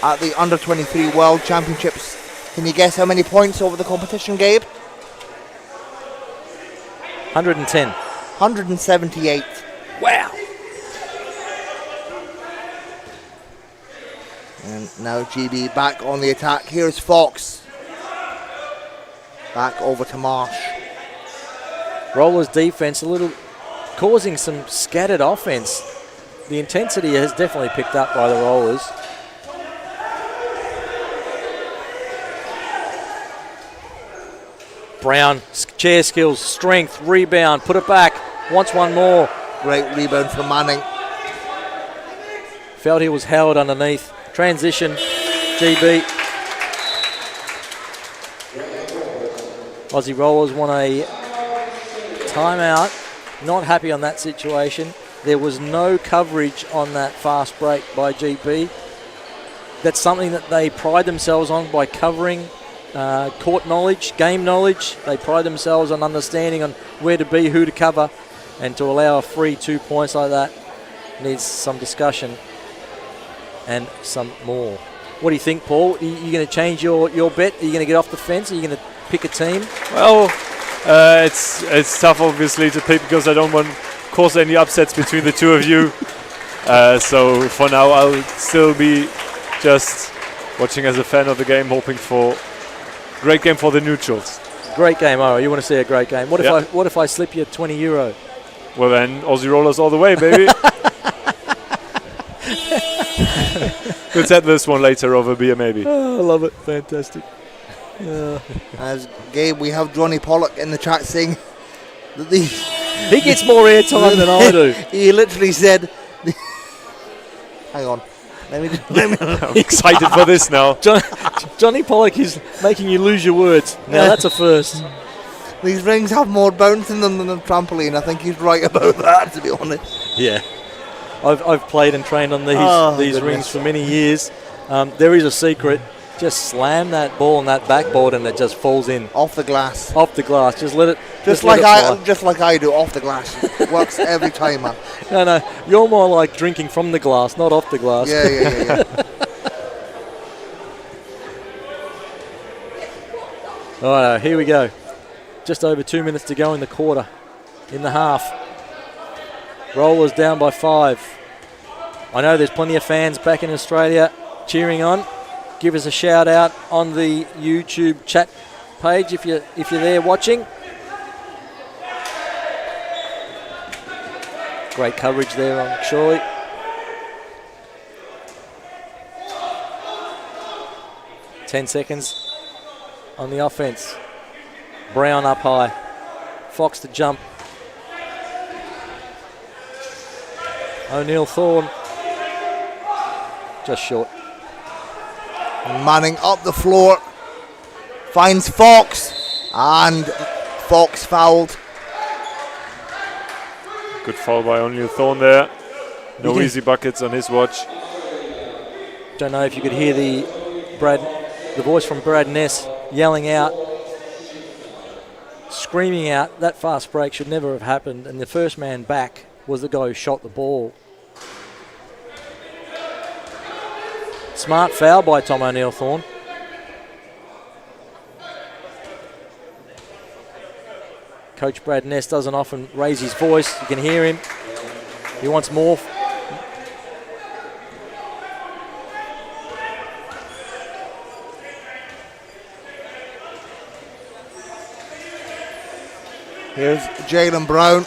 at the Under-23 World Championships. Can you guess how many points over the competition, Gabe? 110. 178. Wow. And now GB back on the attack. Here's Fox. Back over to Marsh. Rollers' defense a little causing some scattered offense. The intensity has definitely picked up by the Rollers. Brown, chair skills, strength, rebound, put it back, wants one more. Great rebound from Manning. Felt he was held underneath. Transition, GB. Aussie Rollers want a timeout. Not happy on that situation. There was no coverage on that fast break by GB. That's something that they pride themselves on, by covering. Court knowledge, game knowledge. They pride themselves on understanding on where to be, who to cover, and to allow a free 2 points like that needs some discussion and some more. What do you think, Paul? Are you going to change your bet? Are you going to get off the fence? Are you going to pick a team? Well, it's tough, obviously, to pick because I don't want to cause any upsets between the two of you. So for now, I'll still be just watching as a fan of the game, hoping for a great game for the neutrals. Great game, Oro. You want to see a great game. What if I slip you €20? Well, then, Aussie Rollers all the way, baby. We'll set this one later over beer, maybe. Oh, I love it. Fantastic. As Gabe, we have Johnny Pollock in the chat saying that he gets more airtime than I do. He literally said, hang on. I'm excited for this now. Johnny Pollock is making you lose your words. Now that's a first. These rings have more bounce in them than a trampoline. I think he's right about that, to be honest. Yeah. I've played and trained on these rings for many years. There is a secret. Just slam that ball on that backboard and it just falls in. Off the glass. Off the glass. Just let it. Just like I do, off the glass. It works every time, man. No, you're more like drinking from the glass, not off the glass. Yeah. All right, here we go. Just over 2 minutes to go in the quarter, in the half. Rollers down by 5. I know there's plenty of fans back in Australia cheering on. give us a shout out on the YouTube chat page if you're there watching. Great coverage there on Shirley. Ten seconds on the offense. Brown up high. Fox to jump. O'Neill Thorne just short. Manning up the floor, finds Fox, and Fox fouled. Good foul by O'Neill Thorne there. No easy buckets on his watch. Don't know if you could hear the voice from Brad Ness yelling out, screaming out, that fast break should never have happened, and the first man back was the guy who shot the ball. Smart foul by Tom O'Neill Thorne. Coach Brad Ness doesn't often raise his voice. You can hear him. He wants more. Here's Jalen Brown.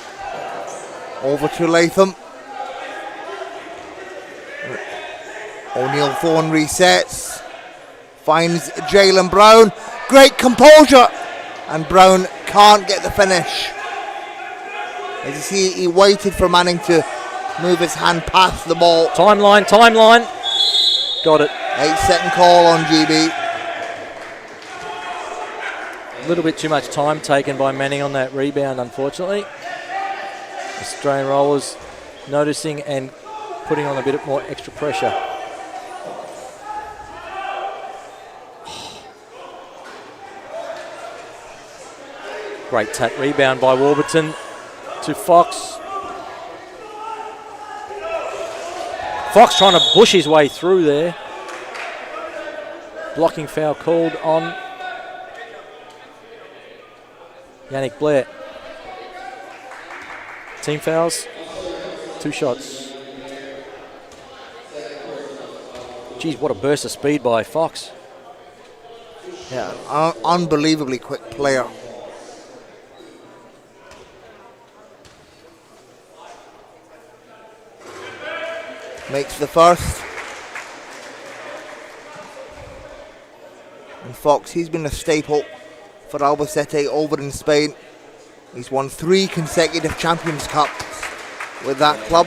Over to Latham. O'Neill Thorne resets. Finds Jalen Brown. Great composure. And Brown can't get the finish. As you see, he waited for Manning to move his hand past the ball. Timeline. Got it. 8-second call on GB. A little bit too much time taken by Manning on that rebound, unfortunately. Australian Rollers noticing and putting on a bit more extra pressure. Great tap rebound by Warburton to Fox. Fox trying to bush his way through there. Blocking foul called on Yannick Blair. Team fouls, 2 shots. Geez, what a burst of speed by Fox. Yeah, unbelievably quick player. Makes the first. And Fox, he's been a staple for Albacete over in Spain. He's won 3 consecutive Champions Cups with that club.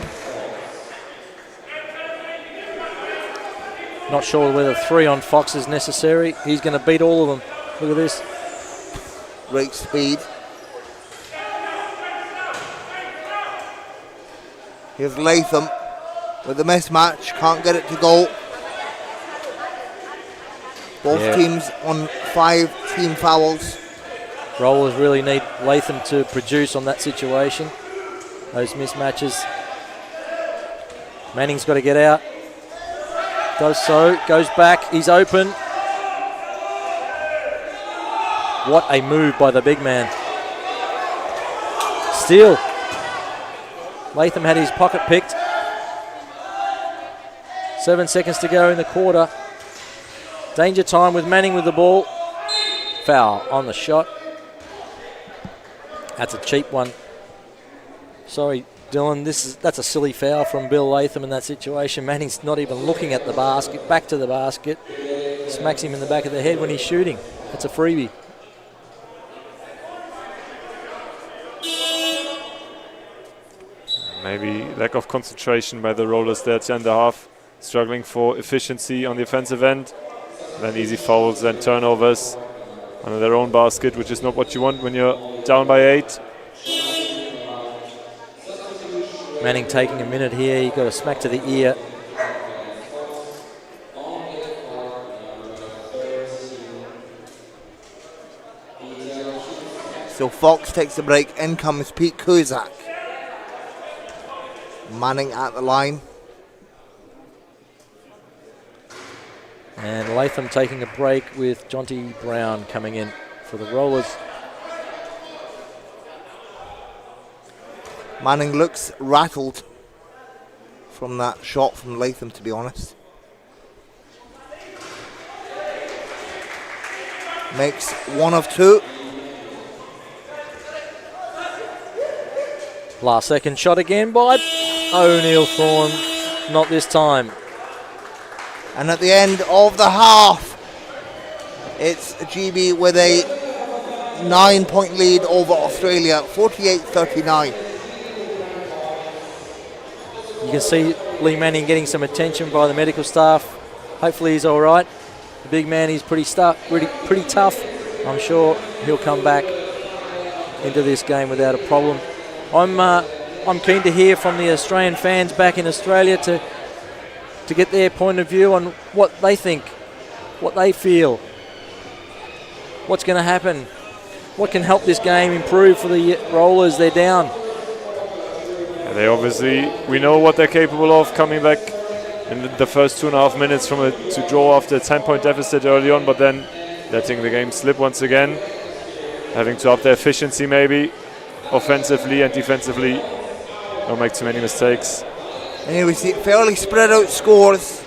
Not sure whether 3 on Fox is necessary. He's going to beat all of them. Look at this. Great speed. Here's Latham with the mismatch. Can't get it to go. Both teams on 5 team fouls. Rollers really need Latham to produce on that situation. Those mismatches. Manning's got to get out. Does so. Goes back. He's open. What a move by the big man. Steal. Latham had his pocket picked. 7 seconds to go in the quarter. Danger time with Manning with the ball. Foul on the shot. That's a cheap one. Sorry, Dylan. That's a silly foul from Bill Latham in that situation. Manning's not even looking at the basket. Back to the basket. Smacks him in the back of the head when he's shooting. That's a freebie. Maybe lack of concentration by the Rollers there at the end of half. Struggling for efficiency on the offensive end. Then easy fouls and turnovers under their own basket, which is not what you want when you're down by 8. Manning taking a minute here. He got a smack to the ear. So Fox takes a break. In comes Pete Kuzak. Manning at the line. And Latham taking a break with Jonty Brown coming in for the Rollers. Manning looks rattled from that shot from Latham, to be honest. makes 1 of 2. Last second shot again by O'Neill Thorne. Not this time. And at the end of the half, it's GB with a 9-point lead over Australia, 48-39. You can see Lee Manning getting some attention by the medical staff. Hopefully he's all right. The big man is pretty tough. I'm sure he'll come back into this game without a problem. I'm keen to hear from the Australian fans back in Australia to get their point of view on what they think, what they feel, what's going to happen, what can help this game improve for the Rollers. They're down. They obviously, we know what they're capable of, coming back in the first 2.5 minutes to draw after a 10-point deficit early on, but then letting the game slip once again, having to up their efficiency maybe, offensively and defensively, don't make too many mistakes. And here we see fairly spread out scores.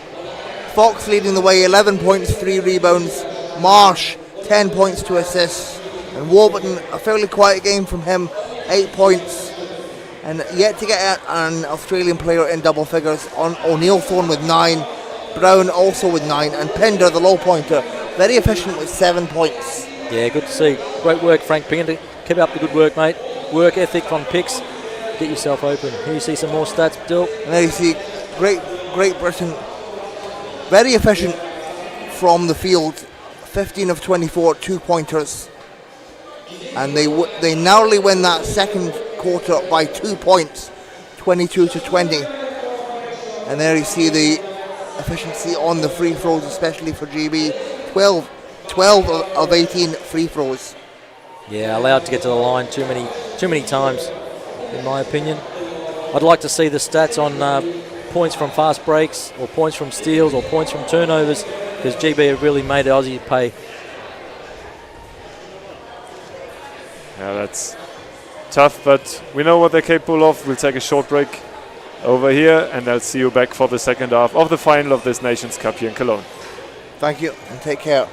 Fox leading the way, 11 points, 3 rebounds. Marsh, 10 points, 2 assists. And Warburton, a fairly quiet game from him, 8 points. And yet to get an Australian player in double figures on O'Neill Thorne with 9, Brown also with 9, and Pender, the low pointer, very efficient with 7 points. Yeah, good to see. Great work, Frank Pender. Keep up the good work, mate. Work ethic from picks. Get yourself open. Here you see some more stats, Bill. And there you see Great Britain, very efficient from the field, 15 of 24 2-pointers. And they narrowly win that second quarter by 2 points, 22-20. And there you see the efficiency on the free throws, especially for GB. 12 of 18 free throws. Yeah, allowed to get to the line too many times, in my opinion. I'd like to see the stats on points from fast breaks, or points from steals, or points from turnovers, because GB have really made Aussie pay. Yeah, that's tough, but we know what they're capable of. We'll take a short break over here, and I'll see you back for the second half of the final of this Nations Cup here in Cologne. Thank you, and take care.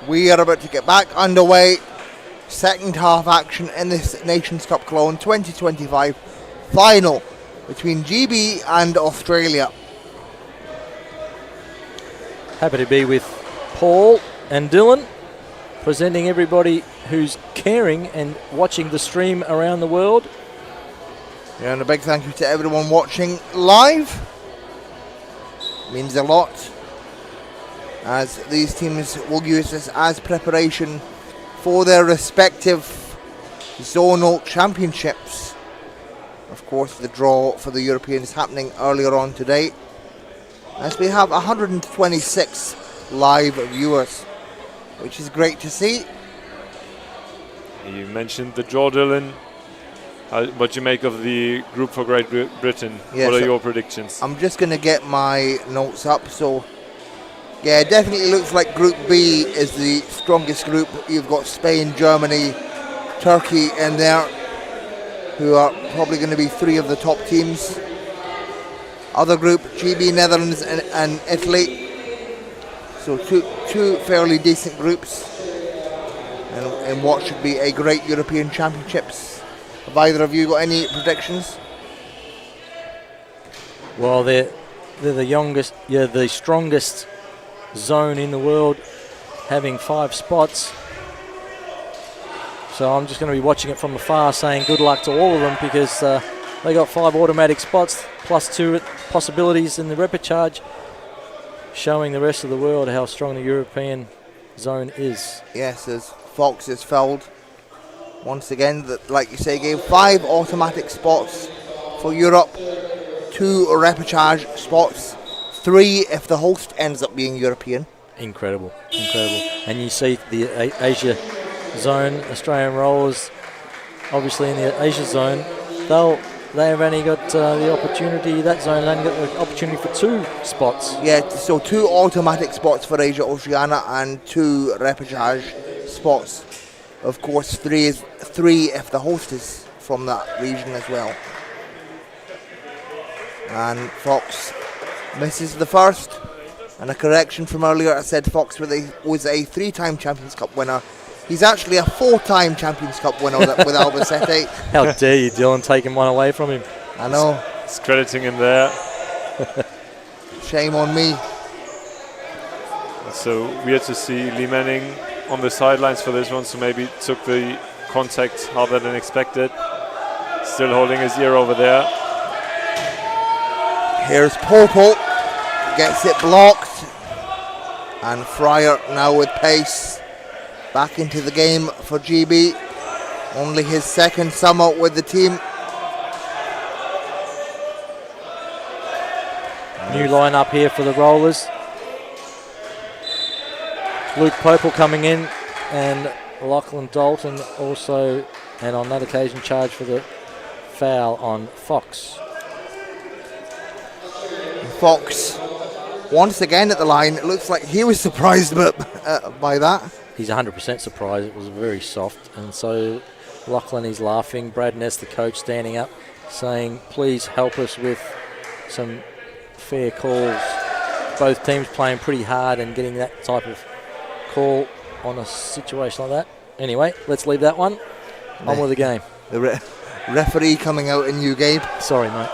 We are about to get back underway. Second half action in this Nations Cup Cologne 2025 final between GB and Australia. Happy to be with Paul and Dylan, presenting everybody who's caring and watching the stream around the world. Yeah, and a big thank you to everyone watching live. Means a lot, as these teams will use this as preparation for their respective zonal championships. Of course, the draw for the Europeans happening earlier on today, as we have 126 live viewers, which is great to see. You mentioned the draw, Dylan. What do you make of the group for Great Britain? Yes, what are your predictions? I'm just going to get my notes up. So, yeah, it definitely looks like Group B is the strongest group. You've got Spain, Germany, Turkey in there, who are probably going to be three of the top teams. Other group, GB, Netherlands and Italy. So two fairly decent groups and what should be a great European Championships. Have either of you got any predictions? Well, they're the strongest zone in the world, having 5 spots. So I'm just going to be watching it from afar, saying good luck to all of them, because they got 5 automatic spots plus 2 possibilities in the repechage, showing the rest of the world how strong the European zone is. Yes, as Fox is fouled. Once again, like you say, gave 5 automatic spots for Europe, 2 repechage spots, 3 if the host ends up being European. Incredible. And you see the Asia zone, Australian rollers, obviously in the Asia zone, they have only got the opportunity, that zone only got the opportunity for 2 spots. Yeah, so 2 automatic spots for Asia Oceania and 2 repechage spots. Of course, 3 if the host is from that region as well. And Fox misses the first. And a correction from earlier, I said Fox was a 3-time Champions Cup winner. He's actually a 4-time Champions Cup winner with Albacete. How dare you, Dylan, taking one away from him. I know. It's crediting him there. Shame on me. So weird to see Lee Manning on the sidelines for this one, so maybe took the contact harder than expected. Still holding his ear over there. Here's Popel, gets it blocked, and Fryer now with pace back into the game for GB. Only his second summer with the team. New lineup here for the Rollers. Luke Popel coming in, and Lachlan Dalton also, and on that occasion charged for the foul on Fox. Fox once again at the line. It looks like he was surprised by that. He's 100% surprised. It was very soft, and so Lachlan is laughing. Brad Ness, the coach, standing up, saying, please help us with some fair calls. Both teams playing pretty hard and getting that type of call on a situation like that. Anyway, let's leave that one. On with the game. The referee coming out in you, Gabe. Sorry, mate.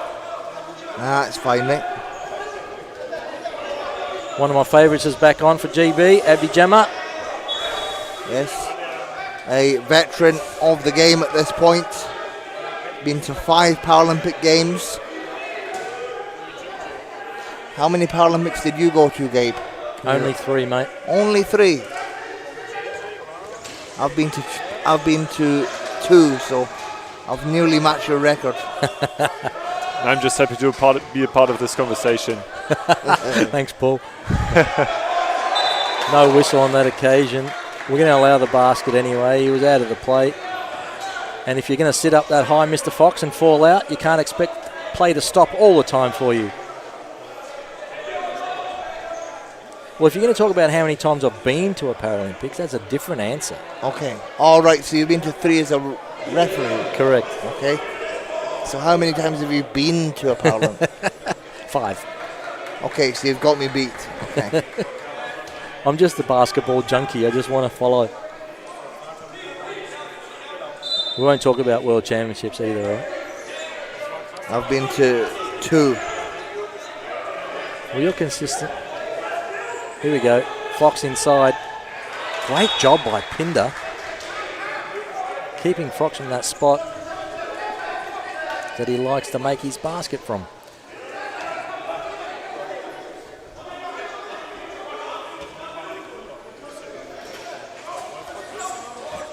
It's fine, mate. One of my favourites is back on for GB, Abdi Jammer. Yes, a veteran of the game at this point. Been to 5 Paralympic Games. How many Paralympics did you go to, Gabe? Only 3, mate. Only 3. I've been to 2, so I've nearly matched your record. I'm just happy to be a part of this conversation. Thanks, Paul. No whistle on that occasion. We're going to allow the basket anyway. He was out of the play. And if you're going to sit up that high, Mr. Fox, and fall out, you can't expect play to stop all the time for you. Well, if you're going to talk about how many times I've been to a Paralympics, that's a different answer. Okay. All right, so you've been to 3 as a referee. Correct. Okay. So how many times have you been to a Paralympic? 5. Okay, so you've got me beat. Okay. I'm just a basketball junkie. I just want to follow. We won't talk about world championships either, right? I've been to 2. Well, you're consistent. Here we go. Fox inside. Great job by Pinder. Keeping Fox in that spot that he likes to make his basket from.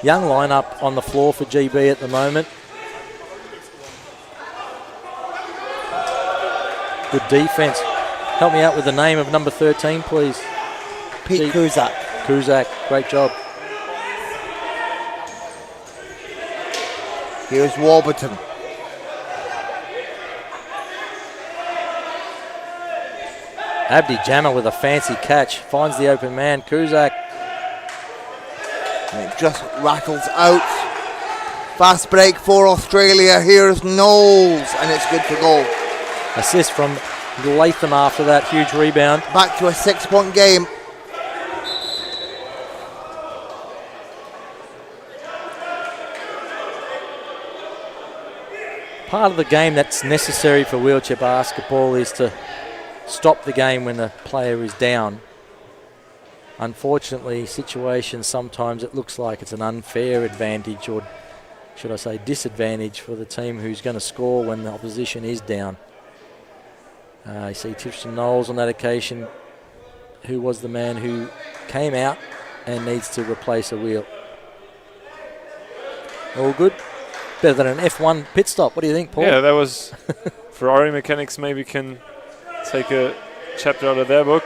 Young lineup on the floor for GB at the moment. Good defense. Help me out with the name of number 13, please. Pete Kuzak. Kuzak, great job. Here's Warburton. Abdi Jammer with a fancy catch. Finds the open man, Kuzak. And it just rattles out. Fast break for Australia. Here's Knowles, and it's good to go. Assist from Latham after that huge rebound. Back to a 6-point game. Part of the game that's necessary for wheelchair basketball is to stop the game when the player is down. Unfortunately, situations sometimes it looks like it's an unfair advantage, or should I say disadvantage, for the team who's going to score when the opposition is down. You see Tristan Knowles on that occasion, who was the man who came out and needs to replace a wheel. All good? Better than an F1 pit stop. What do you think, Paul? Yeah, that was Ferrari mechanics maybe can take a chapter out of their book.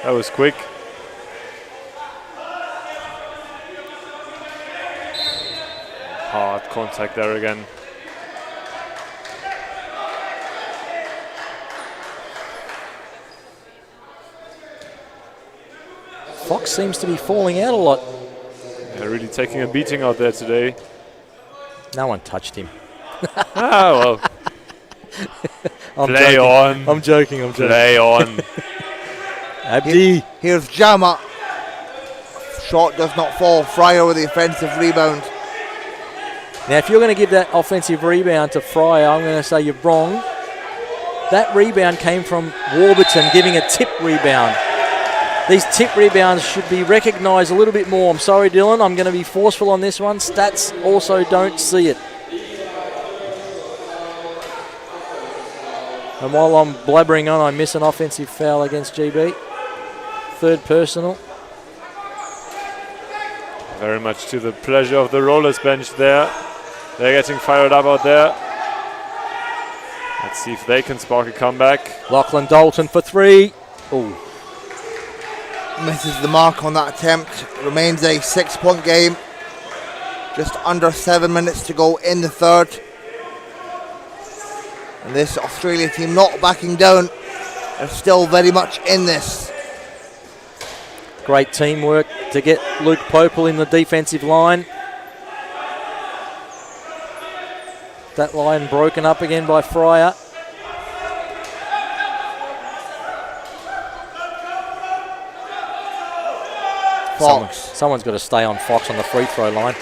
That was quick. Hard contact there again. Fox seems to be falling out a lot. Yeah, really taking a beating out there today. No one touched him. Well. I'm Play joking. on. I'm joking. Play on. Abdi. Here's Jammer. Shot does not fall. Fryer with the offensive rebound. Now, if you're going to give that offensive rebound to Fryer, I'm going to say you're wrong. That rebound came from Warburton giving a tip rebound. These tip rebounds should be recognised a little bit more. I'm sorry, Dylan. I'm going to be forceful on this one. Stats also don't see it. And while I'm blabbering on, I miss an offensive foul against GB. Third personal. Very much to the pleasure of the Rollers bench there. They're getting fired up out there. Let's see if they can spark a comeback. Lachlan Dalton for 3. Ooh. Misses the mark on that attempt. Remains a 6-point game. Just under 7 minutes to go in the third. And this Australia team not backing down. They're still very much in this. Great teamwork to get Luke Popel in the defensive line. That line broken up again by Fryer. Fox. Someone's got to stay on Fox on the free throw line.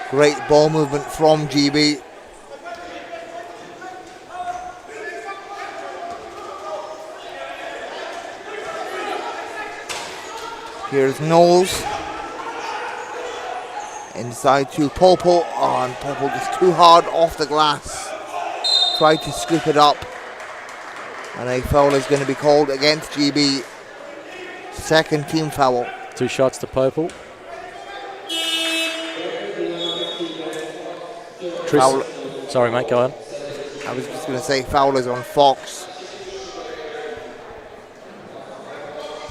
Great ball movement from GB. Here's Knowles. Inside to Popel. Oh, and Popel just too hard off the glass. Tried to scoop it up. And a foul is going to be called against GB. Second team foul. 2 shots to Popel. Foul. Sorry, mate, go on. I was just going to say foul is on Fox.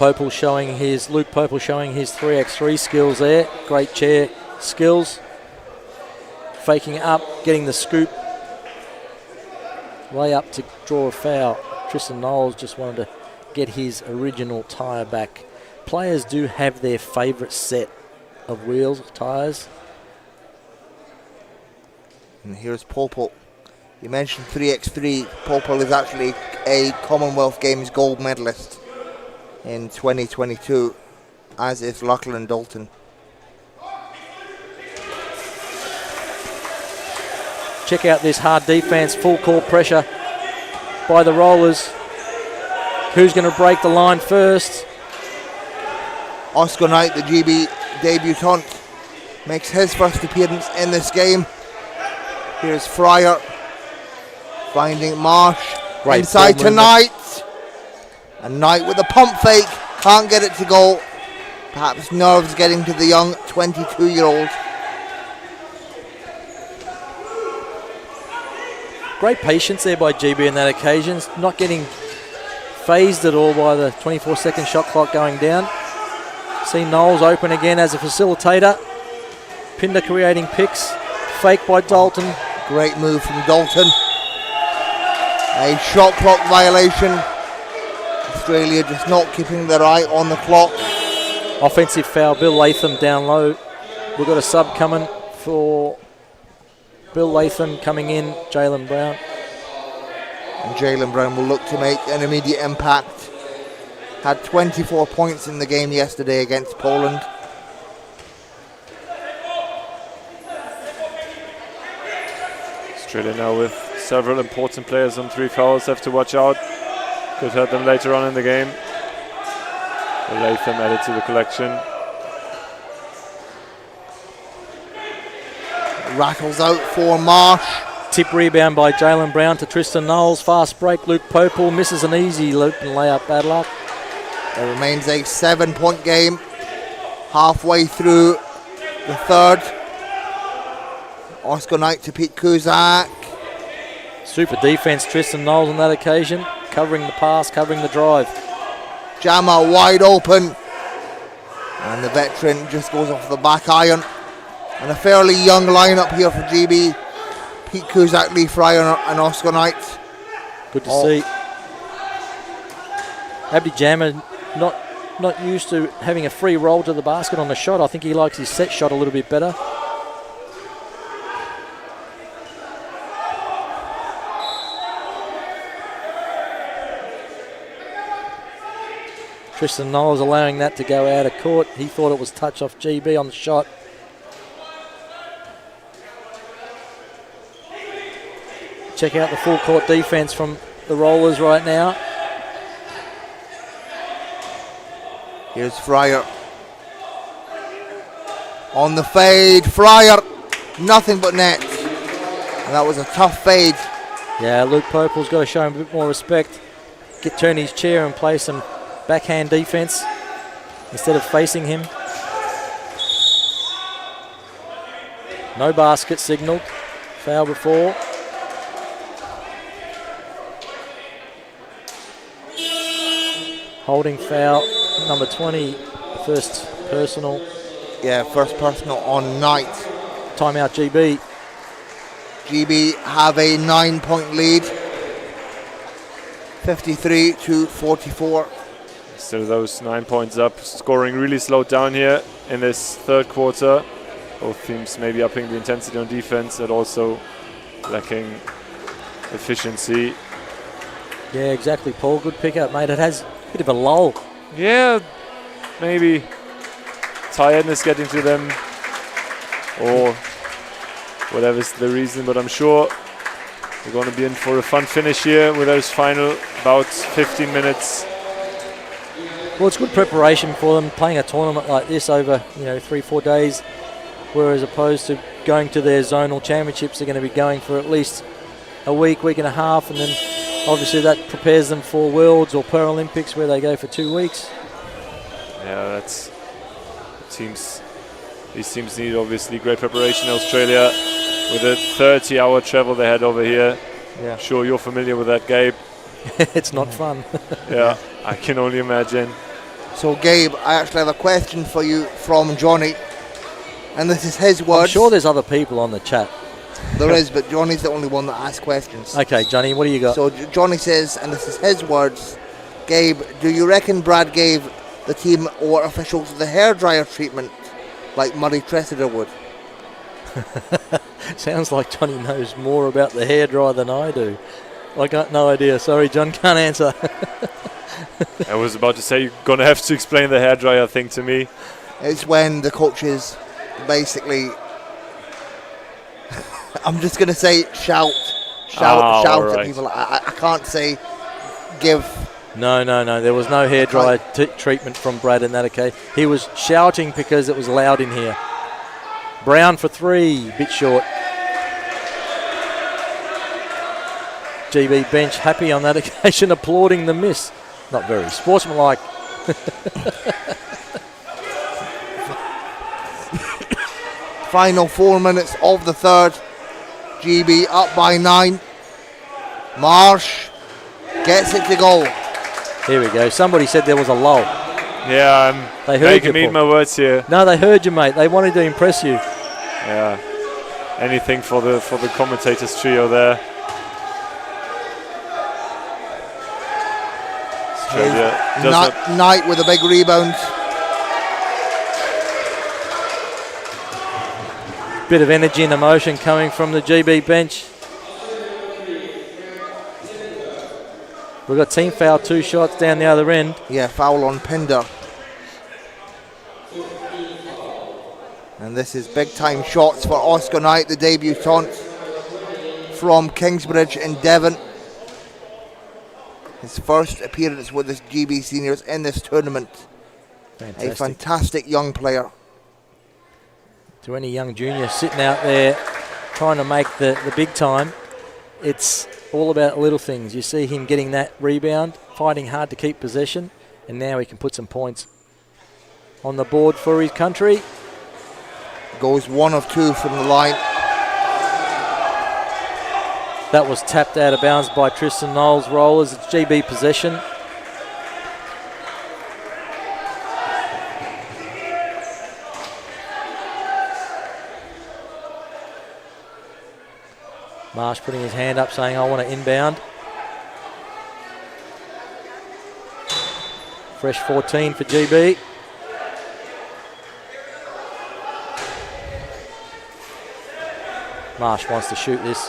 Luke Popel showing his 3x3 skills there. Great chair skills. Faking up, getting the scoop. Way up to draw a foul. Tristan Knowles just wanted to get his original tyre back. Players do have their favourite set of wheels, tyres. And here's Popel. You mentioned 3x3. Popel is actually a Commonwealth Games gold medalist. in 2022, as is Lachlan Dalton. Check out this hard defense, full court pressure by the Rollers. Who's going to break the line first? Oscar Knight, the GB debutant, makes his first appearance in this game. Here's Fryer finding Marsh. Great inside ball to movement. Knight. And Knight with a pump fake, can't get it to go. Perhaps nerves getting to the young 22-year-old. Great patience there by GB in that occasion, not getting phased at all by the 24-second shot clock going down. See Knowles open again as a facilitator. Pinder creating picks. Fake by Dalton. Great move from Dalton. A shot clock violation. Australia just not keeping their eye on the clock. Offensive foul, Bill Latham down low. We've got a sub coming for Bill Latham coming in, Jaylen Brown. And Jaylen Brown will look to make an immediate impact. Had 24 points in the game yesterday against Poland. Australia now with several important players on 3 fouls, have to watch out. Could hurt them later on in the game. Latham added to the collection. Rattles out for Marsh. Tip rebound by Jaylen Brown to Tristan Knowles. Fast break, Luke Popel misses an easy loop and layup, bad luck. There remains a 7-point game. Halfway through the third. Oscar Knight to Pete Kuzak. Super defense, Tristan Knowles on that occasion. Covering the pass, covering the drive. Jammer wide open. And the veteran just goes off the back iron. And a fairly young lineup here for GB. Pete Kuzak, Lee Fryer and Oscar Knight. Good to see. Abdi Jammer not used to having a free roll to the basket on the shot. I think he likes his set shot a little bit better. Tristan Knowles allowing that to go out of court. He thought it was touch off GB on the shot. Check out the full court defense from the Rollers right now. Here's Fryer. On the fade, Fryer. Nothing but net. And that was a tough fade. Yeah, Luke Popel's got to show him a bit more respect. Turn his chair and play some backhand defense instead of facing him. No basket signaled. Foul before. Holding foul, number 20, first personal. Yeah, first personal on Knight. Timeout GB. GB have a 9-point lead. 53-44. Still those 9 points up. Scoring really slowed down here in this third quarter. Both teams maybe upping the intensity on defense and also lacking efficiency. Yeah, exactly, Paul. Good pickup, mate. It has a bit of a lull. Yeah, maybe tiredness getting to them or whatever's the reason, but I'm sure we're going to be in for a fun finish here with those final about 15 minutes. Well, it's good preparation for them playing a tournament like this over 3-4 days, whereas opposed to going to their zonal championships, they're going to be going for at least a week and a half, and then obviously that prepares them for Worlds or Paralympics where they go for 2 weeks. Yeah, that's teams. These teams need obviously great preparation. Australia with a 30-hour travel they had over here. Yeah. I'm sure you're familiar with that, Gabe. It's not fun. Yeah, I can only imagine. So Gabe, I actually have a question for you from Johnny. And this is his words. I'm sure there's other people on the chat. There is, but Johnny's the only one that asks questions. Okay, Johnny, what do you got? So Johnny says, and this is his words, Gabe, do you reckon Brad gave the team or officials the hairdryer treatment like Murray Tressida would? Sounds like Johnny knows more about the hairdryer than I do. I got no idea. Sorry, John, can't answer. I was about to say you're going to have to explain the hairdryer thing to me. It's when the coaches basically, I'm just going to say shout all at right. people. I can't say give. No. There was no hairdryer treatment from Brad in that occasion. He was shouting because it was loud in here. Brown for 3, bit short. GB bench happy on that occasion, applauding the miss. Not very sportsmanlike. Final 4 minutes of the third. GB up by 9. Marsh gets it to go. Here we go. Somebody said there was a lull. Yeah, They heard making you, me eat Paul. my words here. No, they heard you, mate. They wanted to impress you. Yeah, anything for the commentators trio there. Australia does not. Knight with a big rebound. Bit of energy and emotion coming from the GB bench. We've got team foul, 2 shots down the other end. Yeah, foul on Pinder. And this is big time shots for Oscar Knight, the debutant from Kingsbridge in Devon. His first appearance with the GB seniors in this tournament. Fantastic. A fantastic young player. To any young junior sitting out there trying to make the big time, it's all about little things. You see him getting that rebound, fighting hard to keep possession, and now he can put some points on the board for his country. Goes 1 of 2 from the line. That was tapped out of bounds by Tristan Knowles. Rollers, it's GB possession. Marsh putting his hand up saying, I want to inbound. Fresh 14 for GB. Marsh wants to shoot this.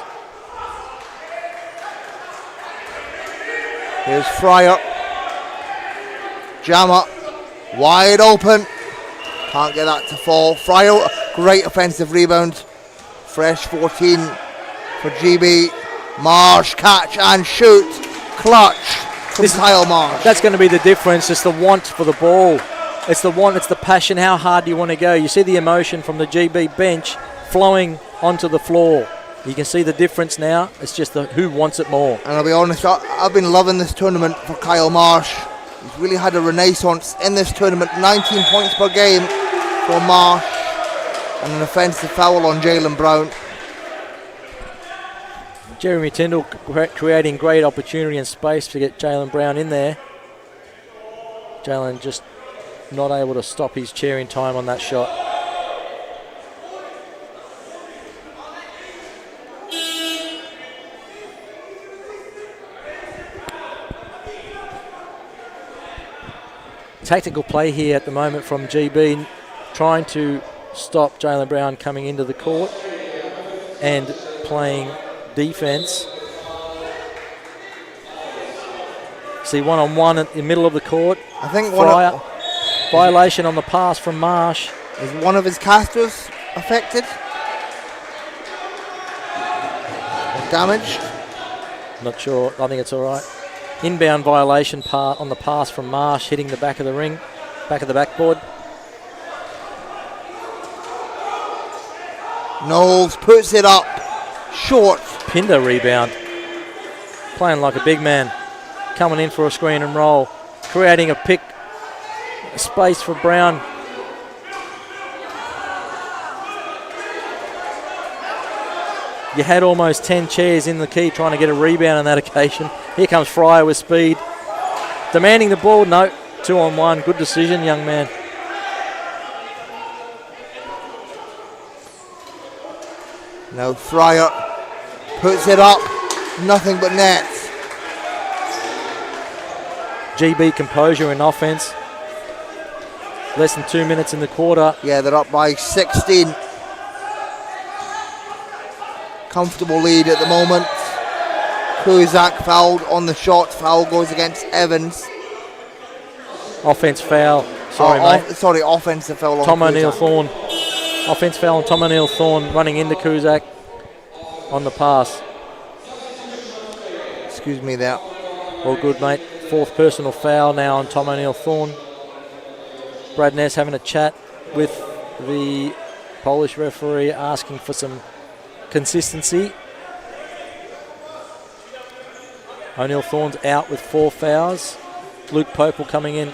Here's Fryer. Jammer. Wide open. Can't get that to fall. Fryer, great offensive rebound. Fresh 14 for GB. Marsh, catch and shoot. Clutch from Kyle Marsh. That's going to be the difference. It's the want for the ball. It's the want, it's the passion. How hard do you want to go? You see the emotion from the GB bench flowing onto the floor. You can see the difference now. It's just who wants it more. And I'll be honest, I've been loving this tournament for Kyle Marsh. He's really had a renaissance in this tournament. 19 points per game for Marsh. And an offensive foul on Jalen Brown. Jeremy Tyndall creating great opportunity and space to get Jalen Brown in there. Jalen just not able to stop his chair in time on that shot. Tactical play here at the moment from GB, trying to stop Jalen Brown coming into the court and playing defense. See, one-on-one in the middle of the court. I think Violation on the pass from Marsh. Is one of his casters affected? Or damaged? Not sure. I think it's all right. Inbound violation on the pass from Marsh, hitting the back of the ring, back of the backboard. Knowles puts it up. Short. Pinder rebound. Playing like a big man. Coming in for a screen and roll. Creating a pick. Space for Brown. You had almost 10 chairs in the key trying to get a rebound on that occasion. Here comes Fryer with speed. Demanding the ball. No. 2-on-1. Good decision, young man. Now Fryer puts it up. Nothing but nets. GB composure in offense. Less than 2 minutes in the quarter. Yeah, they're up by 16. Comfortable lead at the moment. Kuzak fouled on the shot. Foul goes against Evans. Offense foul. Sorry, mate. Sorry, offensive foul on Tom O'Neill Cusack. Thorne. Offense foul on Tom O'Neill Thorne running into Cusack on the pass. Excuse me there. All good, mate. Fourth personal foul now on Tom O'Neill Thorne. Brad Ness having a chat with the Polish referee, asking for some consistency. O'Neill Thorne's out with 4 fouls. Luke Popel coming in.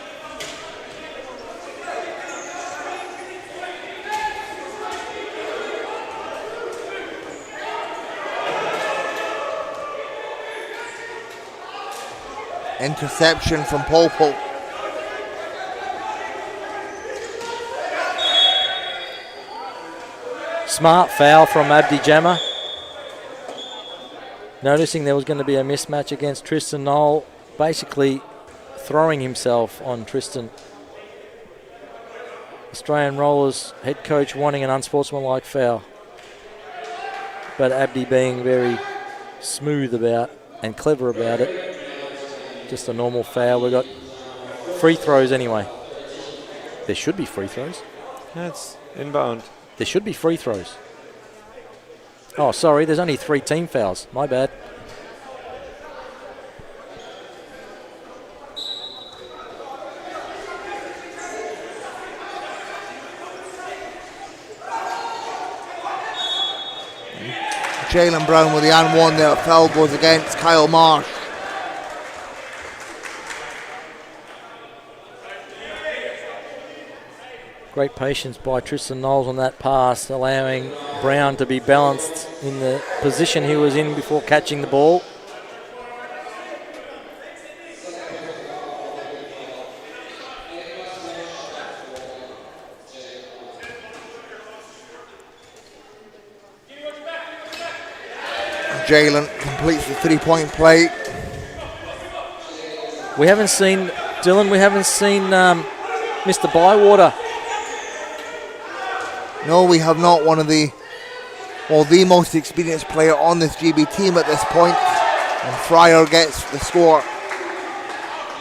Interception from Popel. Smart foul from Abdi Jammer. Noticing there was going to be a mismatch against Tristan Knoll, basically throwing himself on Tristan. Australian Rollers head coach wanting an unsportsmanlike foul, but Abdi being very smooth about and clever about it. Just a normal foul. We've got free throws anyway. There should be free throws. That's inbound. There should be free throws. Oh, sorry, there's only 3 team fouls. My bad. Jalen Brown with the and one there. Foul goes against Kyle Marsh. Great patience by Tristan Knowles on that pass, allowing Brown to be balanced in the position he was in before catching the ball. Jalen completes the 3-point play. We haven't seen Mr. Bywater. No, we have not. One of the most experienced player on this GB team at this point. And Fryer gets the score.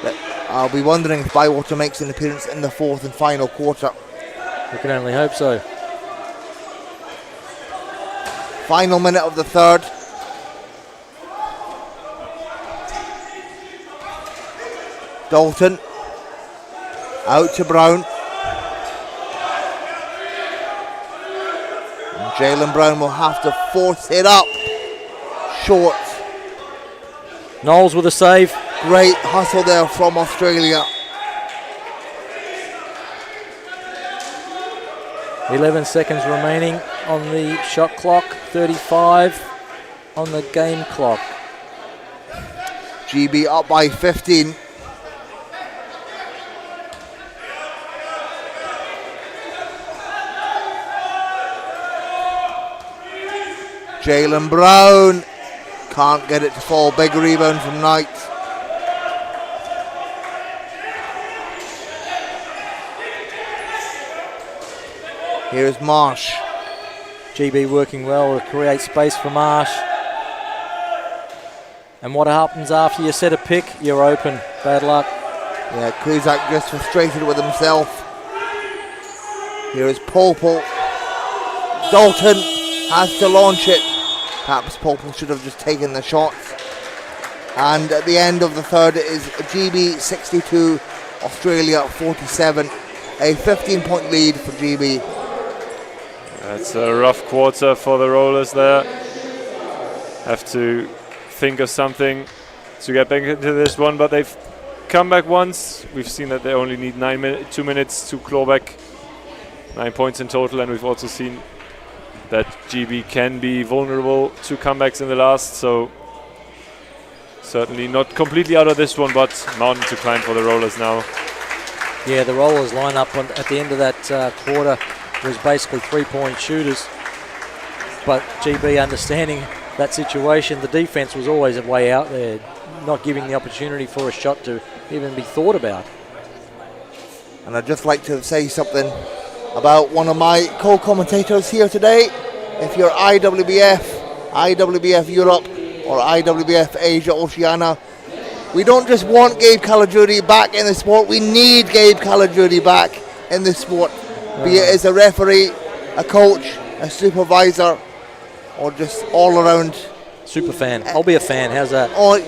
But I'll be wondering if Bywater makes an appearance in the 4th and final quarter. We can only hope so. Final minute of the 3rd. Dalton out to Brown. And Jalen Brown will have to force it up. Short. Knowles with a save. Great hustle there from Australia. 11 seconds remaining on the shot clock. 35 on the game clock. GB up by 15. Jalen Brown can't get it to fall. Big rebound from Knight. Here's Marsh. GB working well to create space for Marsh. And what happens after you set a pick? You're open. Bad luck. Yeah, Cusack just frustrated with himself. Here is Popel. Dalton has to launch it. Perhaps Popel should have just taken the shot. And at the end of the 3rd, it is GB 62, Australia 47. A 15-point lead for GB. That's a rough quarter for the Rollers there. Have to think of something to get back into this one, but they've come back once. We've seen that they only need 2 minutes to claw back 9 points in total, and we've also seen that GB can be vulnerable to comebacks in the last, so certainly not completely out of this one, but mountain to climb for the Rollers now. Yeah, the Rollers line up at the end of that quarter was basically 3-point shooters, but GB understanding that situation, the defense was always a way out there, not giving the opportunity for a shot to even be thought about. And I'd just like to say something about one of my co-commentators here today. If you're IWBF Europe or IWBF Asia Oceania, We don't just want Gabe Caligiuri back in the sport. We need Gabe Caligiuri back in the sport, be it as a referee, a coach, a supervisor, or just all around. Super fan. I'll be a fan. How's that? Or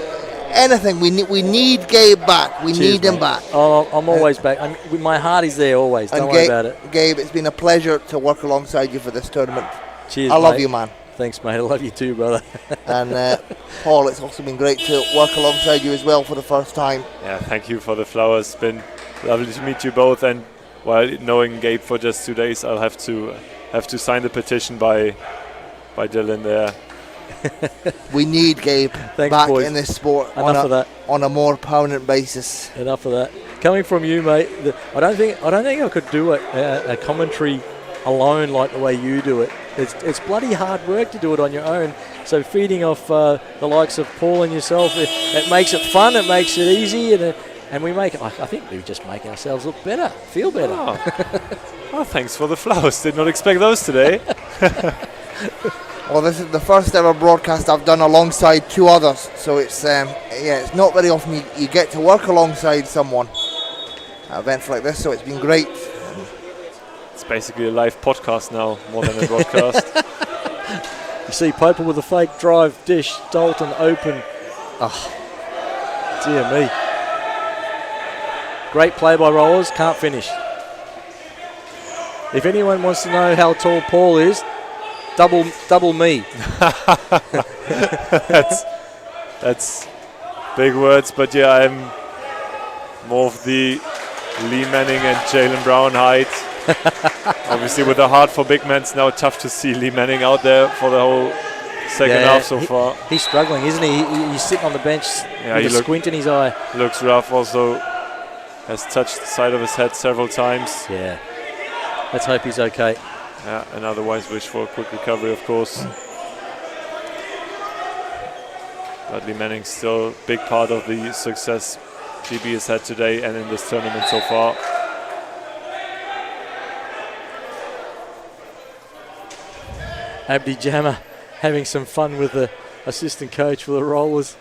anything. We need Gabe back. We Cheers, need him mate. back. Oh, I'm always back. My heart is there always. Don't worry about it. Gabe, it's been a pleasure to work alongside you for this tournament. Cheers, I love mate. you, man. Thanks, mate. I love you too, brother. And Paul, it's also been great to work alongside you as well for the first time. Yeah, thank you for the flowers. It's been lovely to meet you both. And while knowing Gabe for just 2 days, I'll have to sign the petition by Dylan there. We need Gabe Thanks, back boys. in this sport Enough of that. on a more permanent basis. Enough of that. Coming from you, mate. I don't think I could do a commentary alone like the way you do it. It's bloody hard work to do it on your own. So feeding off the likes of Paul and yourself, it makes it fun. It makes it easy, and we make it. I think we just make ourselves look better, feel better. Oh, thanks for the flowers. Did not expect those today. Well, this is the first ever broadcast I've done alongside two others, so it's it's not very often you get to work alongside someone at events like this. So it's been great. It's basically a live podcast now, more than a broadcast. You see Poper with a fake drive dish, Dalton open. Oh, dear me. Great play by Rollers, can't finish. If anyone wants to know how tall Paul is, double me. That's big words, but yeah, I'm more of the Lee Manning and Jalen Brown height. Obviously, with the heart for big men, it's now tough to see Lee Manning out there for the whole second half so far. He's struggling, isn't he? He's sitting on the bench with a squint in his eye. Looks rough. Also, has touched the side of his head several times. Yeah. Let's hope he's okay. Yeah, and otherwise wish for a quick recovery, of course. But Lee Manning's still a big part of the success GB has had today and in this tournament so far. Abdi Jammer having some fun with the assistant coach for the Rollers.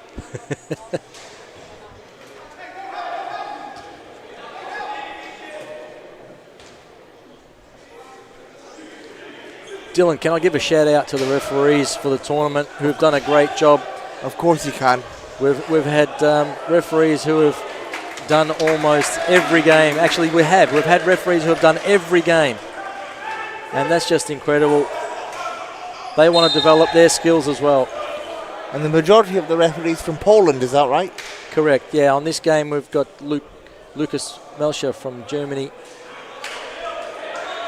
Dylan, can I give a shout out to the referees for the tournament who've done a great job? Of course you can. We've had referees who have done almost every game. Actually, we've had referees who have done every game, and that's just incredible. They want to develop their skills as well. And the majority of the referees from Poland, is that right? Correct, yeah. On this game, we've got Lucas Melcher from Germany.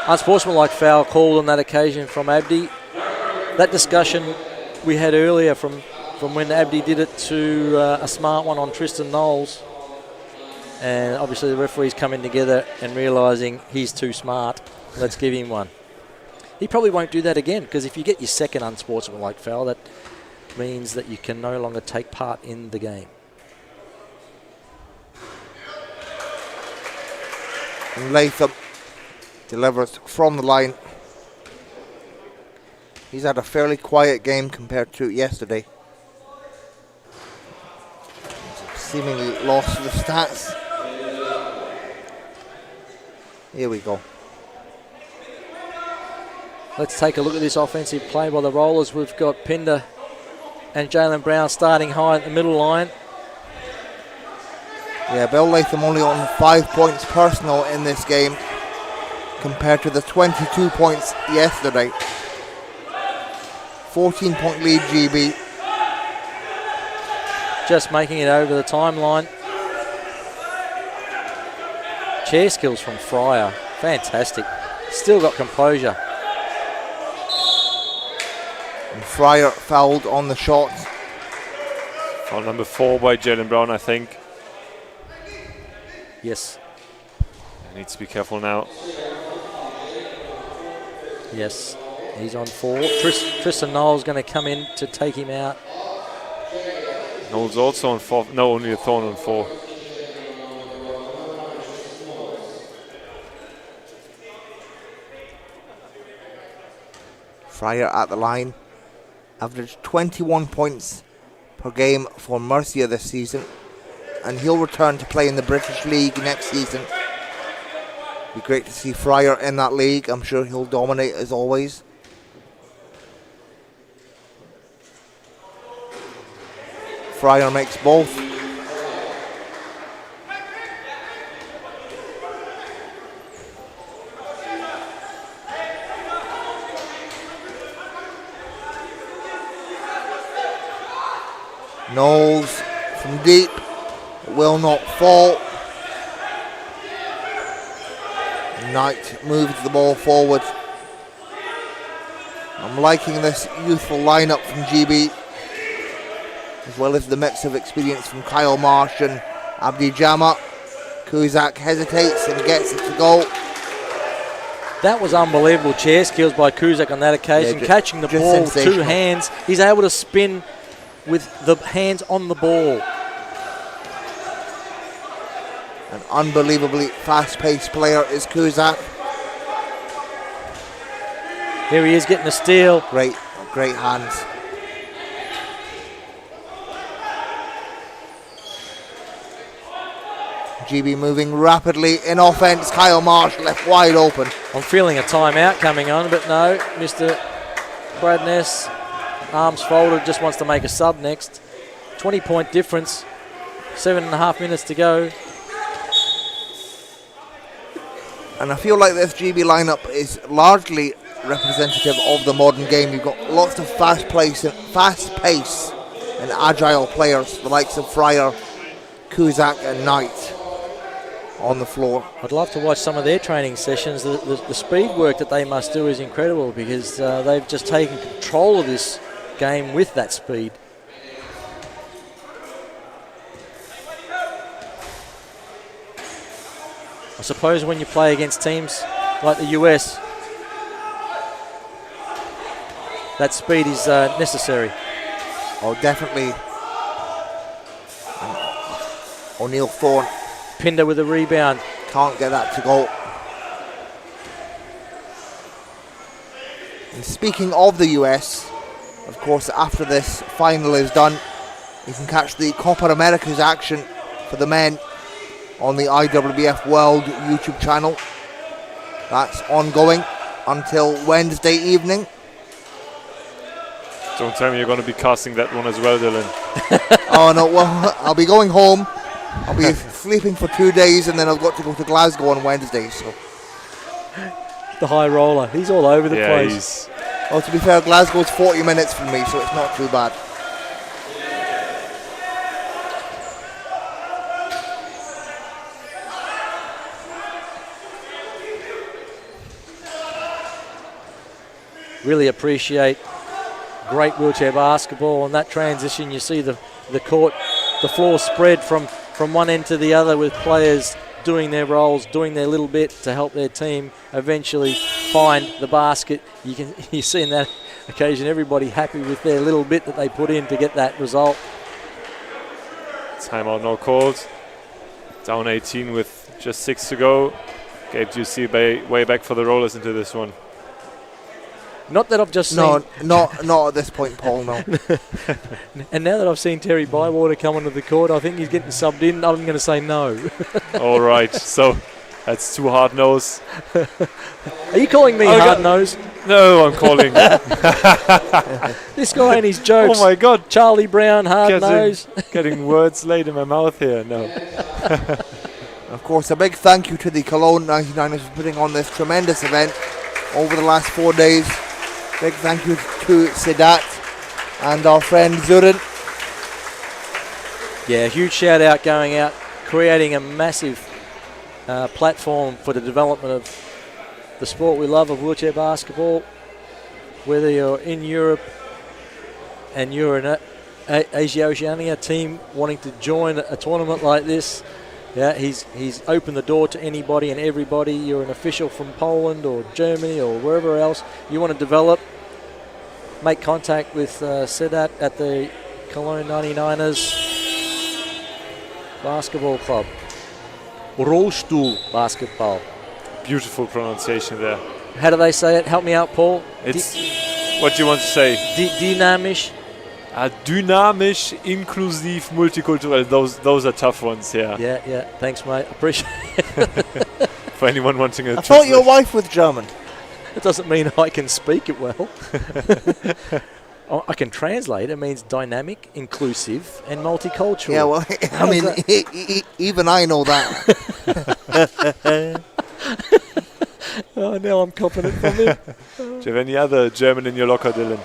Unsportsmanlike foul called on that occasion from Abdi. That discussion we had earlier from when Abdi did it to a smart one on Tristan Knowles. And obviously the referees coming together and realising he's too smart. Let's give him one. He probably won't do that again, because if you get your second unsportsmanlike foul, that means that you can no longer take part in the game. And Latham delivers from the line. He's had a fairly quiet game compared to yesterday. Seemingly lost the stats. Here we go. Let's take a look at this offensive play by the Rollers. We've got Pinder and Jalen Brown starting high at the middle line. Yeah, Bill Latham only on 5 points personal in this game compared to the 22 points yesterday. 14-point lead GB. Just making it over the timeline. Chair skills from Fryer. Fantastic. Still got composure. And Fryer fouled on the shot. Foul number 4 by Jalen Brown, I think. Yes. Needs to be careful now. Yes. He's on 4. Tristan Knowles going to come in to take him out. Knowles also on 4. No, only a Thorn on 4. Fryer at the line. Averaged 21 points per game for Murcia this season. and he'll return to play in the British League next season. Be great to see Fryer in that league. I'm sure he'll dominate as always. Fryer makes both. Knowles from deep, will not fall. Knight moves the ball forward. I'm liking this youthful lineup from GB, as well as the mix of experience from Kyle Marsh and Abdi Jama. Kuzak hesitates and gets it to go. That was unbelievable chair skills by Kuzak on that occasion, catching the ball with two hands. He's able to spin with the hands on the ball. An unbelievably fast-paced player is Kuzak. Here he is getting a steal. Great hands. GB moving rapidly in offense. Kyle Marsh left wide open. I'm feeling a timeout coming on, but no, Mr. Bradness, arms folded, just wants to make a sub next. 20-point difference, 7.5 minutes to go. And I feel like this GB lineup is largely representative of the modern game. You've got lots of fast pace and agile players, the likes of Fryer, Kuzak and Knight on the floor. I'd love to watch some of their training sessions. The speed work that they must do is incredible, because they've just taken control of this game with that speed. I suppose when you play against teams like the US, that speed is necessary. Oh, definitely. O'Neill Thorne. Pinder with a rebound. Can't get that to go. And speaking of the US, of course, after this final is done, you can catch the Copa Americas action for the men on the IWBF World YouTube channel. That's ongoing until Wednesday evening. Don't tell me you're going to be casting that one as well, Dylan. Oh no, well, I'll be going home. I'll be sleeping for 2 days, and then I've got to go to Glasgow on Wednesday. So the high roller, he's all over the place. Well, to be fair, Glasgow's 40 minutes from me, so it's not too bad. Really appreciate great wheelchair basketball. On that transition, you see the court, the floor spread from one end to the other, with players doing their roles, doing their little bit to help their team eventually find the basket. You see in that occasion everybody happy with their little bit that they put in to get that result. Timeout now called. Down 18 with just 6 to go. Gabe Ducey way back for the Rollers into this one. Not that I've just seen... No, not at this point, Paul, no. And now that I've seen Terry Bywater come onto the court, I think he's getting subbed in. I'm going to say no. All right, so that's too hard nose. Are you calling me hard nose? No, I'm calling. This guy and his jokes. Oh my God. Charlie Brown, hard nose. Getting words laid in my mouth here. No. Of course, a big thank you to the Cologne 99ers for putting on this tremendous event over the last 4 days. Big thank you to Sedat and our friend Zurin. Yeah, huge shout out going out, creating a massive platform for the development of the sport we love of wheelchair basketball. Whether you're in Europe and you're an Asia Oceania team wanting to join a tournament like this, yeah, he's opened the door to anybody and everybody. You're an official from Poland or Germany or wherever else you want to develop, make contact with Sedat at the Cologne 99ers Basketball Club. Rollstuhl Basketball. Beautiful pronunciation there. How do they say it? Help me out, Paul. It's what do you want to say? Dynamisch. Dynamisch, inklusiv, multikulturell. Those are tough ones, yeah. Yeah. Thanks, mate. Appreciate it. For anyone wanting a I thought your wife was German. It doesn't mean I can speak it well. I can translate. It means dynamic, inclusive, and multicultural. Yeah, well, I mean, even I know that. Oh, now I'm confident from him. Do you have any other German in your locker, Dylan?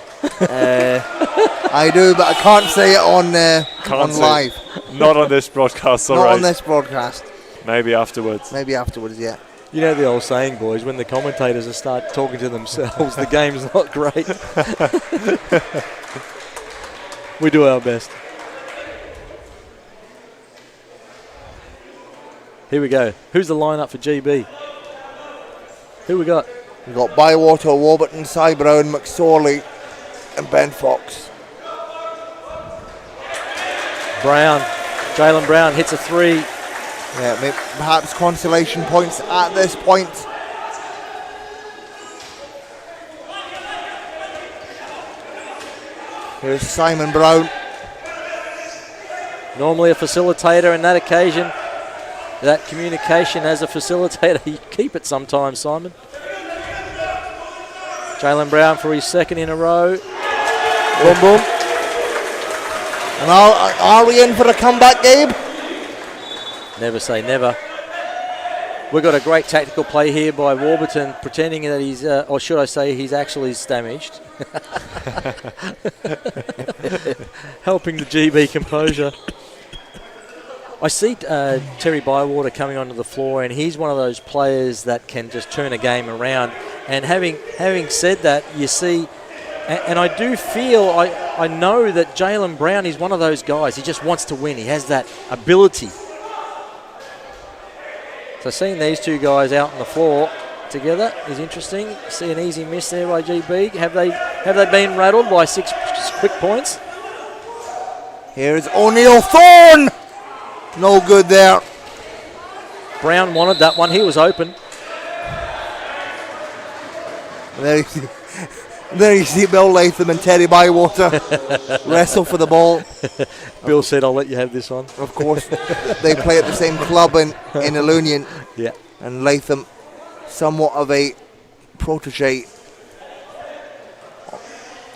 I do, but I can't say it on Can't say live. Not on this broadcast, Not alright. on this broadcast. Maybe afterwards. Maybe afterwards, yeah. You know the old saying, boys, when the commentators start talking to themselves, the game's not great. We do our best. Here we go. Who's the lineup for GB? Who we got? We've got Bywater, Warburton, Cy Brown, McSorley, and Ben Fox. Brown. Jalen Brown hits a 3. Yeah, perhaps consolation points at this point. Here's Simon Brown. Normally a facilitator in that occasion. That communication as a facilitator, you keep it sometimes, Simon. Jalen Brown for his second in a row. Boom, boom. And are we in for a comeback, Gabe? Never say never. We've got a great tactical play here by Warburton, pretending that he's, or should I say, he's actually damaged. Helping the GB composure. I see Terry Bywater coming onto the floor, and he's one of those players that can just turn a game around. And having said that, you see, and I do feel, I know that Jalen Brown is one of those guys. He just wants to win. He has that ability. So seeing these two guys out on the floor together is interesting. See an easy miss there by GB. Have they been rattled by 6 quick points? Here's O'Neill Thorne. No good there. Brown wanted that one. He was open. There you see Bill Latham and Teddy Bywater wrestle for the ball. Bill said, I'll let you have this one. Of course, they play at the same club in Ilunion. Yeah. And Latham, somewhat of a protege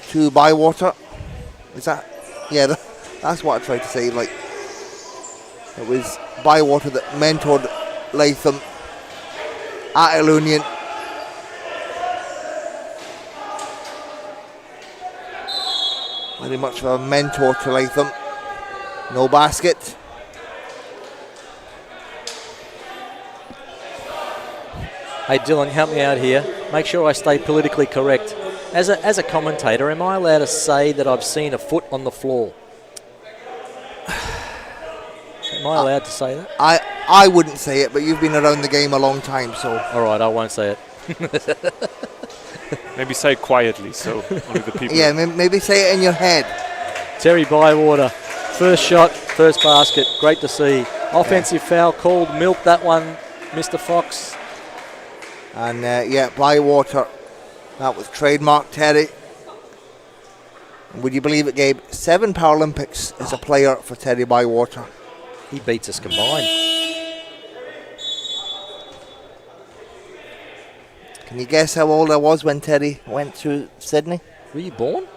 to Bywater. Is that? Yeah, that's what I tried to say. Like, it was Bywater that mentored Latham at Ilunion. Very much of a mentor to Latham. No basket. Hey Dylan, help me out here. Make sure I stay politically correct. As a commentator, am I allowed to say that I've seen a foot on the floor? Am I allowed to say that? I wouldn't say it, but you've been around the game a long time, so. All right, I won't say it. Maybe say it quietly so only the people. Yeah, maybe say it in your head. Terry Bywater, first shot, first basket. Great to see. Offensive foul called. Milk that one, Mr. Fox. And yeah, Bywater. That was trademark Terry. And would you believe it, Gabe? 7 Paralympics as a player for Terry Bywater. He beats us combined. Can you guess how old I was when Teddy went to Sydney? Were you born?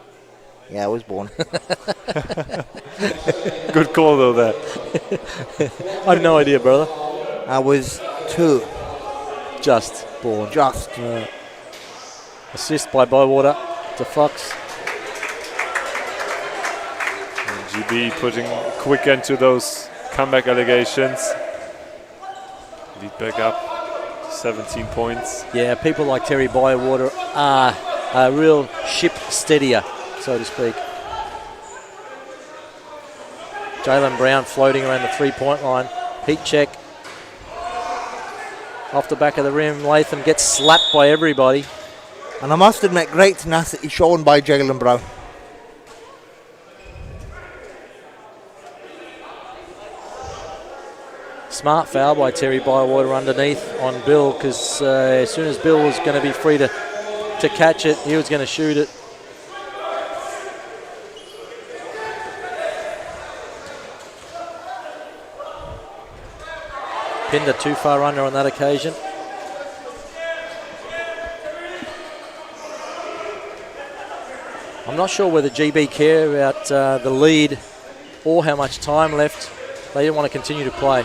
Yeah, I was born. Good call though there. I have no idea, brother. I was 2. Just born. Just. Assist by Bywater to Fox. And GB putting a quick end to those comeback allegations. Lead back up. 17 points. Yeah, people like Terry Bywater are a real ship steadier, so to speak. Jalen Brown floating around the 3-point line. Heat check. Off the back of the rim, Latham gets slapped by everybody. And I must admit, great tenacity shown by Jalen Brown. Smart foul by Terry Bywater underneath on Bill, because as soon as Bill was going to be free to catch it, he was going to shoot it. Pinder too far under on that occasion. I'm not sure whether GB care about the lead or how much time left. They didn't want to continue to play.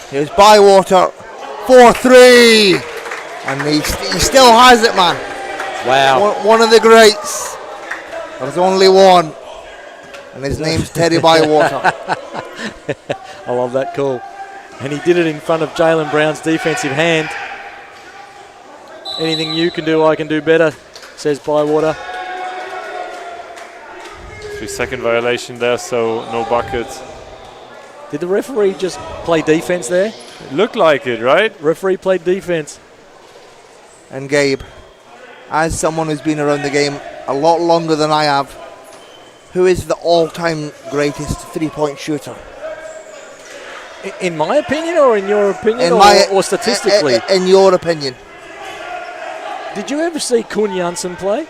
Here's Bywater, 4-3, and he still has it, man. Wow. One of the greats. There's only one, and his name's Teddy Bywater. I love that call. And he did it in front of Jalen Brown's defensive hand. Anything you can do, I can do better, says Bywater. 3-second violation there, so no bucket. Did the referee just play defense there? It looked like it, right? Referee played defense. And Gabe, as someone who's been around the game a lot longer than I have, who is the all-time greatest three-point shooter? In my opinion, or in your opinion, or statistically? In your opinion. Did you ever see Kun Janssen play?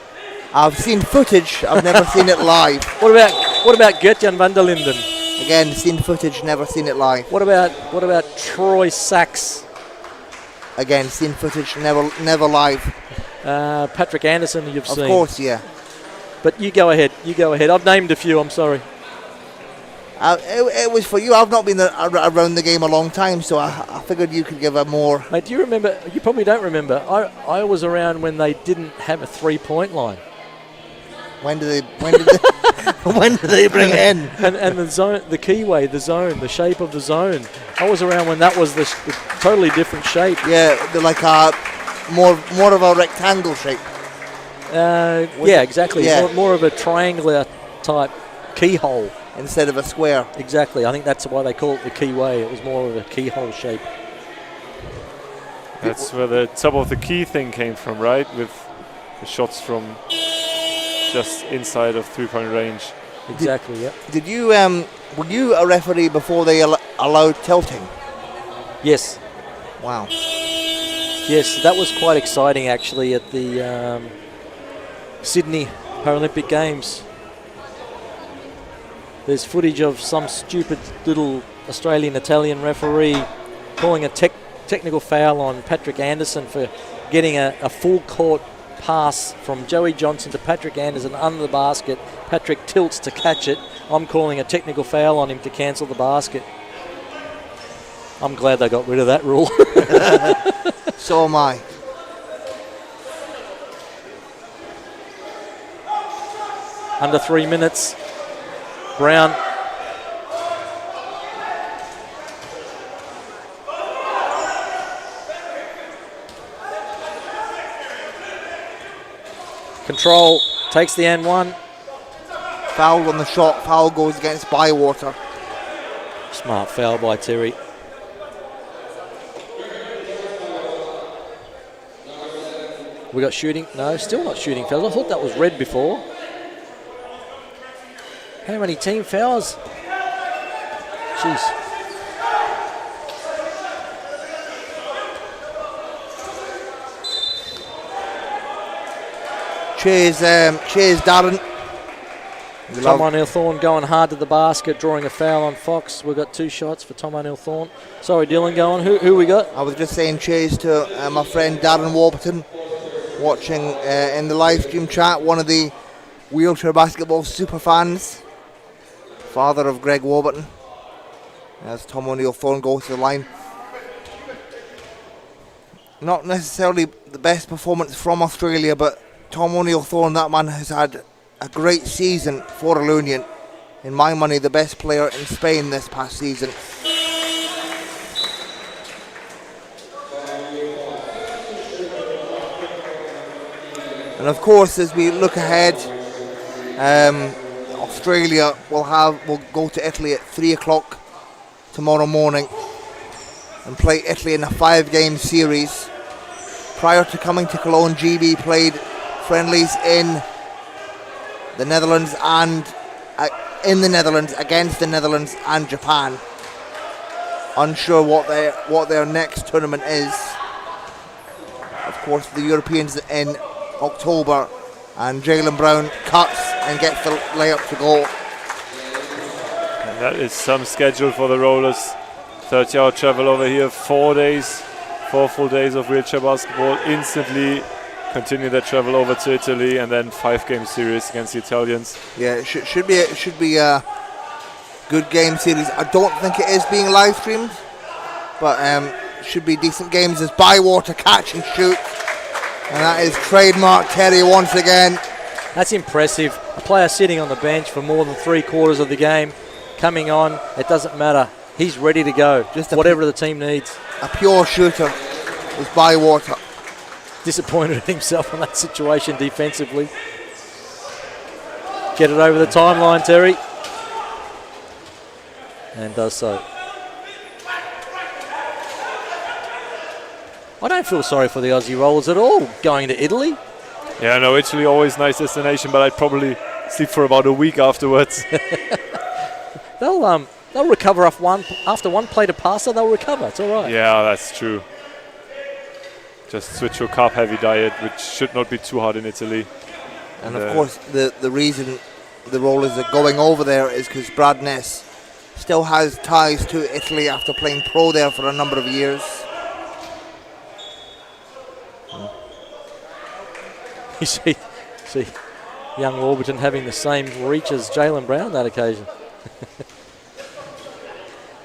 I've seen footage, I've never seen it live. What about Gert-Jan van der Linden? Again, seen footage, never seen it live. What about Troy Sachs? Again, seen footage, never live. Patrick Anderson, you've seen. Of course, yeah. But you go ahead. I've named a few, I'm sorry. It was for you. I've not been around the game a long time, so I figured you could give a more... Mate, do you remember? You probably don't remember. I was around when they didn't have a three-point line. When did they bring it in? And the zone, the keyway, the zone, the shape of the zone. I was around when that was the totally different shape. Yeah, they're like a more of a rectangle shape. Yeah, exactly. Yeah. More of a triangular type keyhole. Instead of a square. Exactly. I think that's why they call it the keyway. It was more of a keyhole shape. That's where the top of the key thing came from, right? With the shots from just inside of three-point range. Exactly, yeah. Did you were you a referee before they allowed tilting? Yes. Wow. Yes, that was quite exciting actually at the Sydney Paralympic Games. There's footage of some stupid little Australian-Italian referee calling a technical foul on Patrick Anderson for getting a full court pass from Joey Johnson to Patrick Anderson under the basket. Patrick tilts to catch it. I'm calling a technical foul on him to cancel the basket. I'm glad they got rid of that rule. So am I. Under 3 minutes. Brown. Control takes the N1. Foul on the shot. Foul goes against Bywater. Smart foul by Terry. We got shooting. No, still not shooting fouls. I thought that was red before. How many team fouls? Jeez. Cheers, Darren. Tom O'Neill-Thorne going hard to the basket, drawing a foul on Fox. We've got 2 shots for Tom O'Neill-Thorne. Sorry, Dylan, go on. Who we got? I was just saying cheers to my friend Darren Warburton, watching in the live stream chat, one of the wheelchair basketball super fans, father of Greg Warburton, as Tom O'Neill-Thorne goes to the line. Not necessarily the best performance from Australia, but Tom O'Neill-Thorne, that man has had a great season for Reunion. In my money, the best player in Spain this past season. And of course, as we look ahead, Australia will go to Italy at 3 o'clock tomorrow morning and play Italy in a 5-game series. Prior to coming to Cologne, GB played friendlies in the Netherlands against the Netherlands and Japan. Unsure what their next tournament is. Of course, the Europeans in October, and Jalen Brown cuts and gets the layup to go. And that is some schedule for the Rollers. 30-hour travel over here, 4 days, 4 full days of wheelchair basketball. Instantly continue their travel over to Italy, and then 5-game series against the Italians. Yeah, it should be a good game series. I don't think it is being live streamed, but should be decent games as Bywater catch and shoot, and that is trademark Terry once again. That's impressive. A player sitting on the bench for more than 3/4 of the game, coming on, it doesn't matter. He's ready to go, Just whatever the team needs. A pure shooter is Bywater. Disappointed in himself on that situation defensively. Get it over the timeline, Terry. And does so. I don't feel sorry for the Aussie Rollers at all going to Italy. Yeah, no, Italy always nice destination, but I'd probably sleep for about a week afterwards. They'll recover after one plate of pasta. They'll recover. It's all right. Yeah, that's true. Just switch to a carb-heavy diet, which should not be too hard in Italy. And of course, the reason the Rollers are going over there is because Brad Ness still has ties to Italy after playing pro there for a number of years. You see young Warburton having the same reach as Jalen Brown that occasion.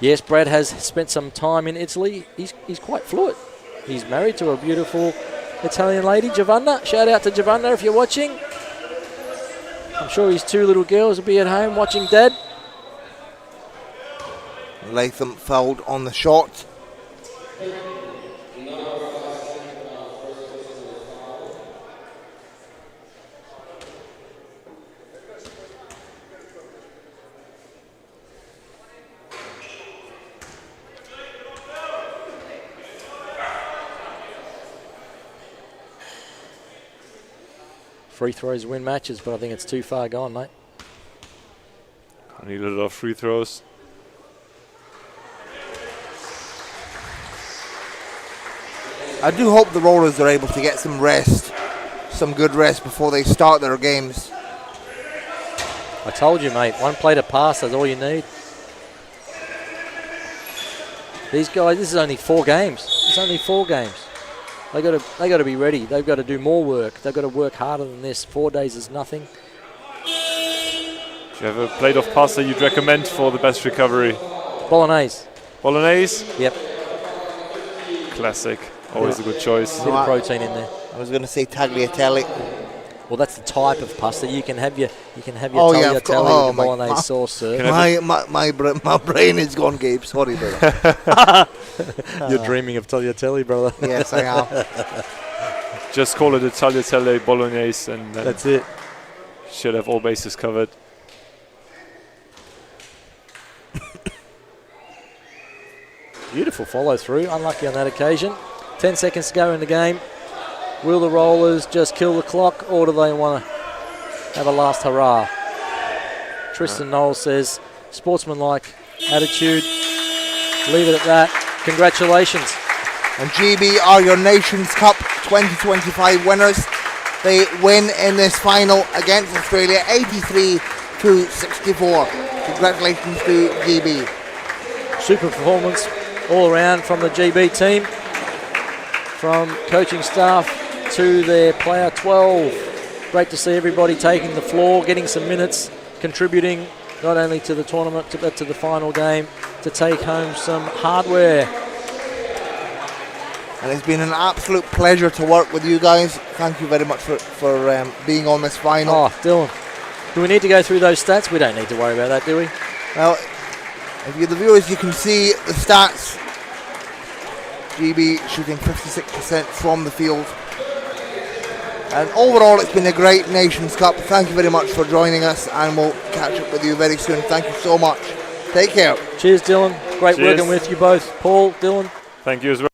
Yes, Brad has spent some time in Italy. He's quite fluent. He's married to a beautiful Italian lady, Giovanna. Shout out to Giovanna if you're watching. I'm sure his 2 little girls will be at home watching Dad. Latham fouled on the shot. Free throws win matches, but I think it's too far gone, mate. I need a lot of free throws. I do hope the Rollers are able to get some rest, some good rest before they start their games. I told you, mate, 1 plate of pasta is all you need. These guys, this is only 4 games. It's only 4 games. They got to be ready. They've got to do more work. They've got to work harder than this. 4 days is nothing. Do you have a plate of pasta you'd recommend for the best recovery? Bolognese. Bolognese? Yep. Classic. Always a good choice. A bit of protein in there. I was going to say tagliatelle. Well, that's the type of pasta. You can have your Oh, yeah, tagliatelle of course. with the bolognese sauce served. My brain is gone, Gabe. Sorry, brother. You're dreaming of tagliatelle, brother. Yes, I am. Just call it a tagliatelle bolognese, and That's it. should have all bases covered. Beautiful follow through. Unlucky on that occasion. 10 seconds to go in the game. Will the Rollers just kill the clock, or do they want to have a last hurrah? Tristan Knowles says, sportsmanlike attitude. Leave it at that. Congratulations. And GB are your Nations Cup 2025 winners. They win in this final against Australia, 83-64. Congratulations to GB. Super performance all around from the GB team. From coaching staff to their player 12. Great to see everybody taking the floor, getting some minutes, contributing not only to the tournament but to the final game to take home some hardware. And it's been an absolute pleasure to work with you guys. Thank you very much for being on this final. Oh, Dylan, do we need to go through those stats? We don't need to worry about that, do we? Well, if you're the viewers, you can see the stats. GB shooting 56% from the field. And overall, it's been a great Nations Cup. Thank you very much for joining us, and we'll catch up with you very soon. Thank you so much. Take care. Cheers, Dylan. Great Cheers. working with you both. Paul, Dylan. Thank you as well.